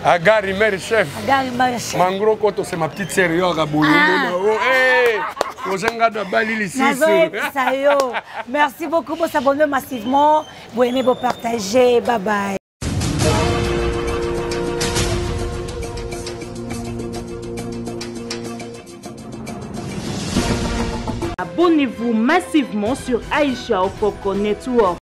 Agari, mère chef. Mangro Koto, c'est ma petite sœur. Merci beaucoup pour s'abonner massivement. Vous aimez, vous partagez. Bye bye. Abonnez-vous massivement sur Aïcha Okoko Network.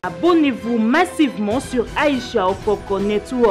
Abonnez-vous massivement sur Aïcha Okoko Network.